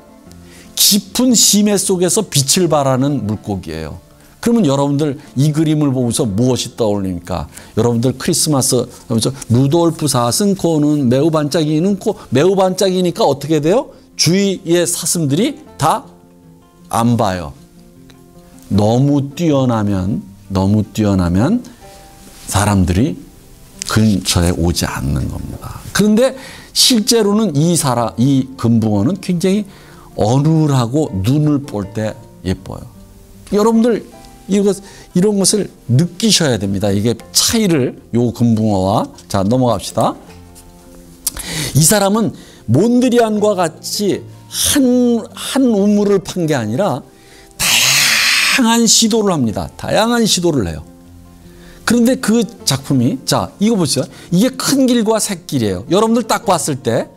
깊은 심해 속에서 빛을 발하는 물고기예요. 그러면 여러분들 이 그림을 보면서 무엇이 떠올립니까? 여러분들 크리스마스 하면서 루돌프 사슴코는 매우 반짝이는 코, 매우 반짝이니까 어떻게 돼요? 주위의 사슴들이 다 안 봐요. 너무 뛰어나면 사람들이 근처에 오지 않는 겁니다. 그런데 실제로는 이 금붕어는 굉장히 어눌하고 눈을 볼 때 예뻐요. 여러분들 이런 것을 느끼셔야 됩니다. 이게 차이를 요 금붕어와. 자, 넘어갑시다. 이 사람은 몬드리안과 같이 한 우물을 판 게 아니라 다양한 시도를 합니다. 다양한 시도를 해요. 그런데 그 작품이, 자, 이거 보세요. 이게 큰 길과 샛길이에요. 여러분들 딱 봤을 때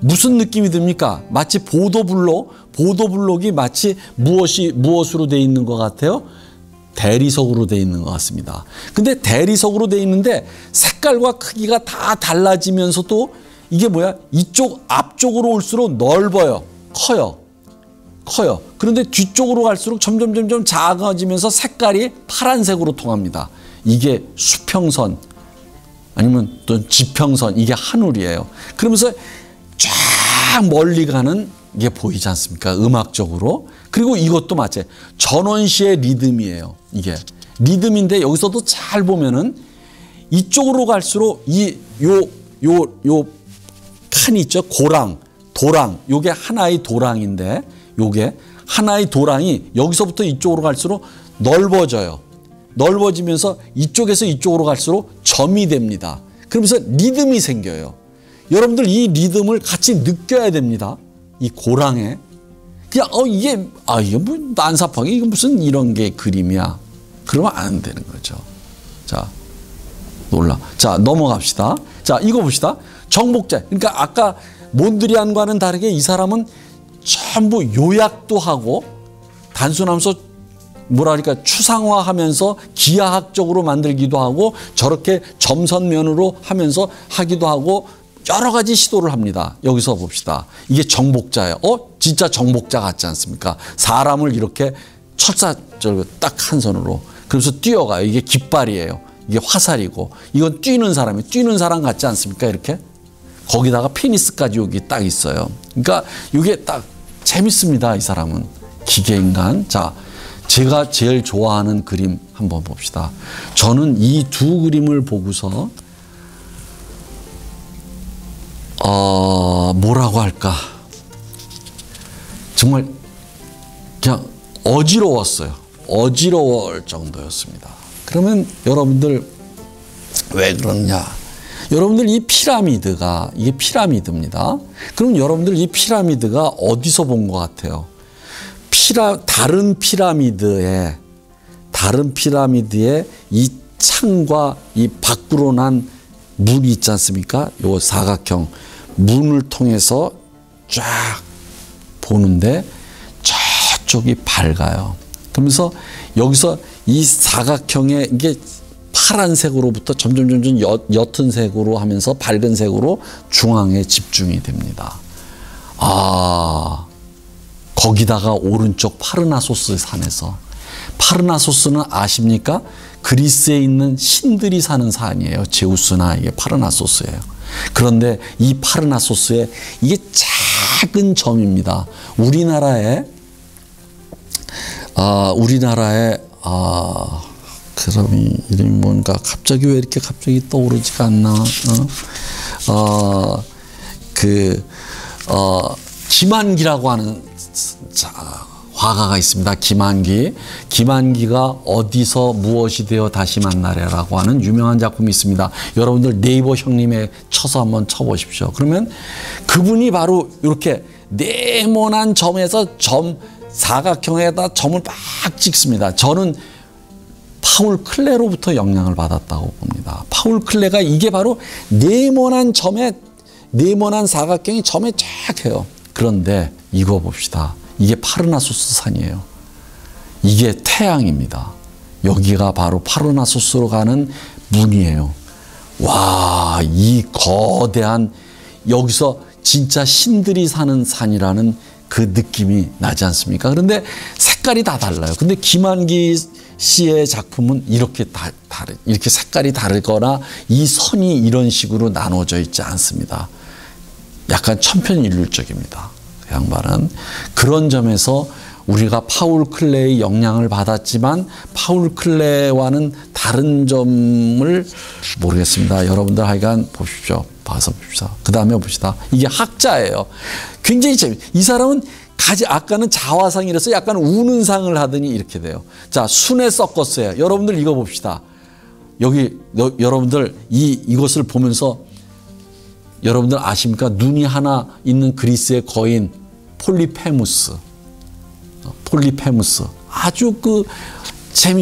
무슨 느낌이 듭니까? 마치 보도블록이 마치 무엇으로 돼 있는 것 같아요? 대리석으로 돼 있는 것 같습니다. 근데 대리석으로 돼 있는데 색깔과 크기가 다 달라지면서도 이게 뭐야? 이쪽 앞쪽으로 올수록 넓어요. 커요. 그런데 뒤쪽으로 갈수록 점점 작아지면서 색깔이 파란색으로 통합니다. 이게 수평선 아니면 또 지평선, 이게 하늘이에요. 그러면서 쫙 멀리 가는 게 보이지 않습니까? 음악적으로. 그리고 이것도 마찬가지. 전원시의 리듬이에요. 이게 리듬인데 여기서도 잘 보면은 이쪽으로 갈수록 요 칸이 있죠. 도랑. 요게 하나의 도랑인데 요게 하나의 도랑이 여기서부터 이쪽으로 갈수록 넓어져요. 넓어지면서 이쪽에서 이쪽으로 갈수록 점이 됩니다. 그러면서 리듬이 생겨요. 여러분들 이 리듬을 같이 느껴야 됩니다. 이 고랑에. 그냥 이게 뭐 난사팡이 이게 무슨 이런 게 그림이야. 그러면 안 되는 거죠. 자, 자, 넘어갑시다. 자, 이거 봅시다. 정복자. 그러니까 아까 몬드리안과는 다르게 이 사람은 전부 요약도 하고 단순하면서 뭐랄까 추상화하면서 기하학적으로 만들기도 하고 저렇게 점선면으로 하면서 하기도 하고 여러 가지 시도를 합니다. 여기서 봅시다. 이게 정복자예요. 진짜 정복자 같지 않습니까? 사람을 이렇게 철사적으로 딱 한 손으로. 그래서 뛰어가요. 이게 깃발이에요. 이게 화살이고. 이건 뛰는 사람 같지 않습니까? 이렇게. 거기다가 페니스까지 여기 딱 있어요. 그러니까 이게 딱 재밌습니다. 이 사람은. 기계인간. 자, 제가 제일 좋아하는 그림 한번 봅시다. 저는 이 두 그림을 보고서 뭐라고 할까? 정말 그냥 어지러웠어요. 어지러울 정도였습니다. 그러면 여러분들 왜 그러냐? 여러분들 이 피라미드가 이게 피라미드입니다. 그럼 여러분들 이 피라미드가 어디서 본 것 같아요? 다른 피라미드에 이 창과 이 밖으로 난 문이 있지 않습니까? 요 사각형 문을 통해서 쫙 보는데 저쪽이 밝아요. 그러면서 여기서 이 사각형에 이게 파란색으로부터 점점 옅은 색으로 하면서 밝은 색으로 중앙에 집중이 됩니다. 거기다가 오른쪽 파르나소스 산에서, 파르나소스는 아십니까? 그리스에 있는 신들이 사는 산이에요. 제우스나 이게 파르나소스예요. 그런데 이 파르나소스에 이게 작은 점입니다. 우리나라에 그럼 이름이 뭔가 갑자기 왜 이렇게 갑자기 떠오르지가 않나? 김한기라고 하는 화가가 있습니다. 김한기가 어디서 무엇이 되어 다시 만나래라고 하는 유명한 작품이 있습니다. 여러분들 네이버 형님에 쳐서 한번 쳐보십시오. 그러면 그분이 바로 이렇게 네모난 점에서 사각형에다 점을 막 찍습니다. 저는 파울 클레로부터 영향을 받았다고 봅니다. 파울 클레가 이게 바로 네모난 사각형이 점에 쫙 해요. 그런데 이거 봅시다. 이게 파르나소스 산이에요. 이게 태양입니다. 여기가 바로 파르나소스로 가는 문이에요. 와, 이 거대한, 여기서 진짜 신들이 사는 산이라는 그 느낌이 나지 않습니까? 그런데 색깔이 다 달라요. 근데 김한기 씨의 작품은 이렇게 이렇게 색깔이 다르거나 이 선이 이런 식으로 나눠져 있지 않습니다. 약간 천편일률적입니다. 그 양반은. 그런 점에서 우리가 파울 클레의 영향을 받았지만 파울 클레와는 다른 점을 모르겠습니다. 여러분들 하여간 보십시오. 봐서 봅시다. 그 다음에 봅시다. 이게 학자예요. 굉장히 이 사람은 아까는 자화상이라서 약간 우는 상을 하더니 이렇게 돼요. 자, 순에 섞었어요. 여러분들 이거 봅시다. 여러분들 이것을 보면서 여러분들 아십니까? 눈이 하나 있는 그리스의 거인 폴리페무스. 아주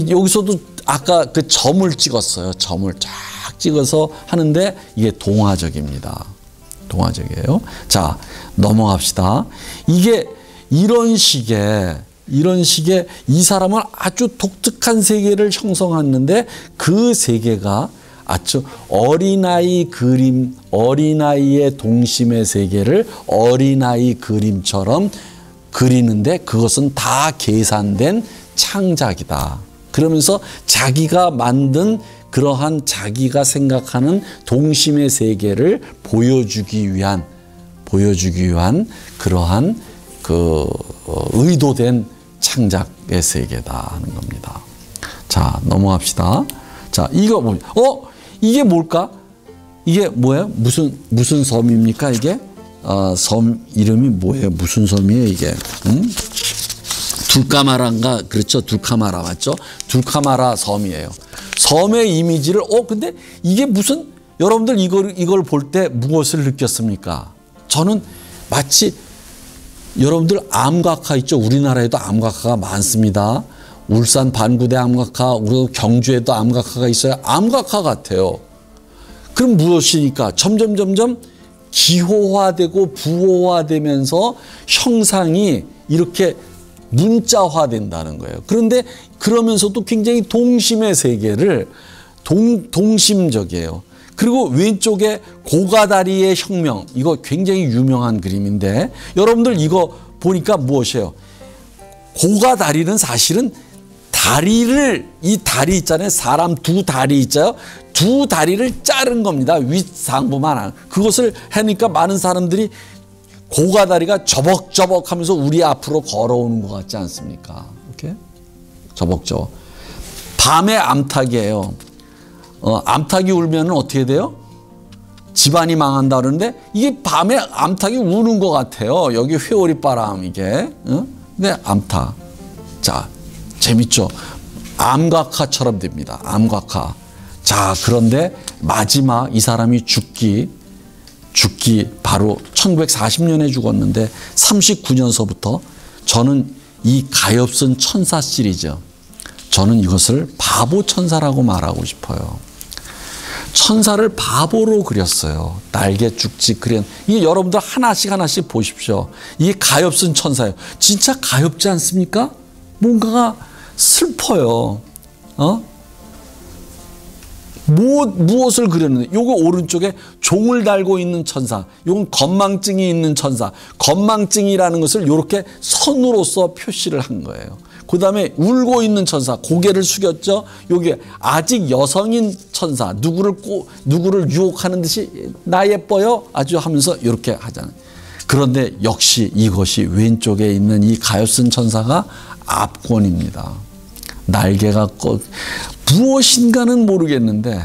여기서도 아까 그 점을 찍었어요. 점을 쫙 찍어서 하는데 이게 동화적입니다. 동화적이에요. 자, 넘어갑시다. 이게 이런 식의 이 사람은 아주 독특한 세계를 형성했는데 그 세계가 아주 어린아이 그림, 어린아이의 동심의 세계를 어린아이 그림처럼 그리는데 그것은 다 계산된 창작이다. 그러면서 자기가 만든 그러한 자기가 생각하는 동심의 세계를 보여주기 위한 그러한 의도된 창작의 세계다 하는 겁니다. 자, 넘어갑시다. 자, 이거 이게 뭘까? 이게 뭐예요? 무슨 섬입니까? 이게 섬 이름이 뭐예요? 무슨 섬이에요? 이게 둘카마라인가? 그렇죠? 둘카마라 맞죠? 둘카마라 섬이에요. 섬의 이미지를 근데 이게 무슨 여러분들 이걸 볼 때 무엇을 느꼈습니까? 저는 마치 여러분들 암각화 있죠? 우리나라에도 암각화가 많습니다. 울산 반구대 암각화, 우리 경주에도 암각화가 있어요. 암각화 같아요. 그럼 무엇이니까 점점 기호화되고 부호화되면서 형상이 이렇게 문자화된다는 거예요. 그런데 그러면서도 굉장히 동심의 세계를 동심적이에요. 그리고 왼쪽에 고가다리의 혁명, 이거 굉장히 유명한 그림인데 여러분들 이거 보니까 무엇이에요? 고가다리는 사실은 이 다리 있잖아요. 사람 두 다리 있죠. 두 다리를 자른 겁니다. 윗상부만. 그것을 하니까 많은 사람들이 고가다리가 저벅저벅 하면서 우리 앞으로 걸어오는 것 같지 않습니까? 이렇게 저벅저벅. 밤에 암탉이에요. 암탉이 울면 어떻게 돼요? 집안이 망한다 그러는데 이게 밤에 암탉이 우는 것 같아요. 여기 회오리 바람 이게. 근데 암탉. 자, 재밌죠? 암각화처럼 됩니다. 암각화. 자, 그런데 마지막 이 사람이 죽기 바로 1940년에 죽었는데 39년서부터 저는 이 가엾은 천사 시리즈, 저는 이것을 바보 천사라고 말하고 싶어요. 천사를 바보로 그렸어요. 날개 쭉쭉 그린. 이게 여러분들 하나씩 보십시오. 이게 가엾은 천사예요. 진짜 가엾지 않습니까? 뭔가가 슬퍼요. 무엇을 그렸는데 요거 오른쪽에 종을 달고 있는 천사, 요건 건망증이 있는 천사. 건망증이라는 것을 이렇게 선으로서 표시를 한 거예요. 그 다음에 울고 있는 천사, 고개를 숙였죠. 여기 아직 여성인 천사, 누구를 유혹하는 듯이 나 예뻐요 아주 하면서 이렇게 하잖아요. 그런데 역시 이것이 왼쪽에 있는 이 가엾은 천사가 압권입니다. 날개가 무엇인가는 모르겠는데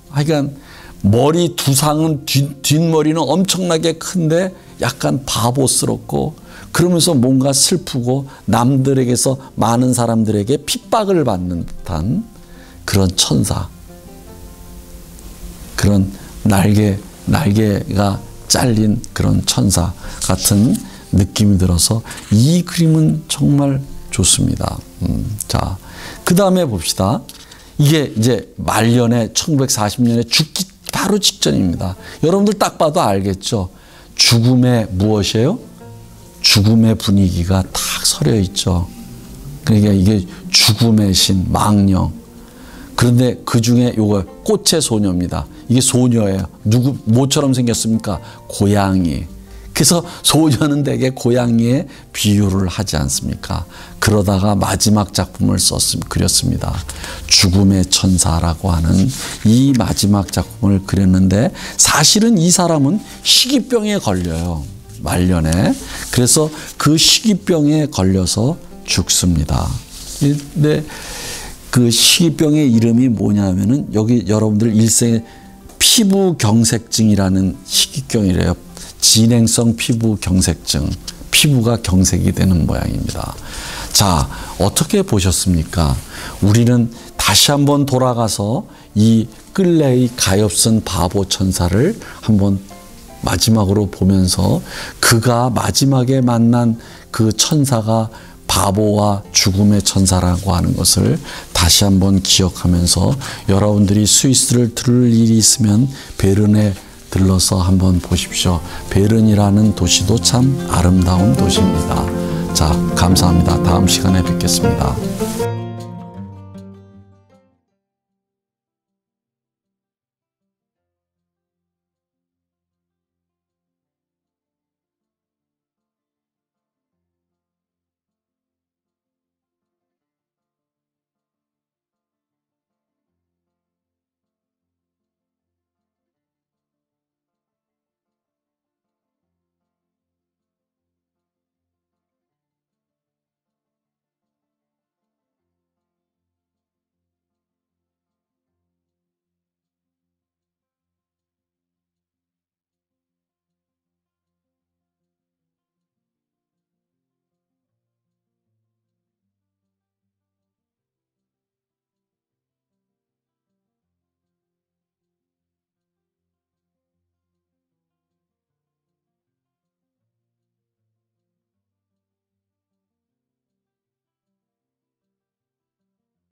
하여간 머리 두상은 뒷머리는 엄청나게 큰데 약간 바보스럽고 그러면서 뭔가 슬프고 남들에게서 많은 사람들에게 핍박을 받는 듯한 그런 천사, 그런 날개가 잘린 그런 천사 같은 느낌이 들어서 이 그림은 정말 좋습니다. 자, 그 다음에 봅시다. 이게 이제 말년에 1940년에 죽기 바로 직전입니다. 여러분들 딱 봐도 알겠죠? 죽음의 무엇이에요? 죽음의 분위기가 탁 서려 있죠. 그러니까 이게 죽음의 신, 망령. 그런데 그 중에 요거 꽃의 소녀입니다. 이게 소녀예요. 뭐처럼 생겼습니까? 고양이. 그래서 소녀는 대개 고양이에 비유를 하지 않습니까? 그러다가 마지막 작품을 그렸습니다. 죽음의 천사라고 하는 이 마지막 작품을 그렸는데 사실은 이 사람은 희귀병에 걸려요. 말년에. 그래서 그 희귀병에 걸려서 죽습니다. 근데 그 희귀병의 이름이 뭐냐면은 여기 여러분들 일생에 피부경색증이라는 희귀병이래요. 진행성 피부경색증, 피부가 경색이 되는 모양입니다. 자, 어떻게 보셨습니까? 우리는 다시 한번 돌아가서 이 끌레의 가엾은 바보 천사를 한번 마지막으로 보면서 그가 마지막에 만난 그 천사가 바보와 죽음의 천사라고 하는 것을 다시 한번 기억하면서 여러분들이 스위스를 들을 일이 있으면 베른에 들러서 한번 보십시오. 베른이라는 도시도 참 아름다운 도시입니다. 자, 감사합니다. 다음 시간에 뵙겠습니다.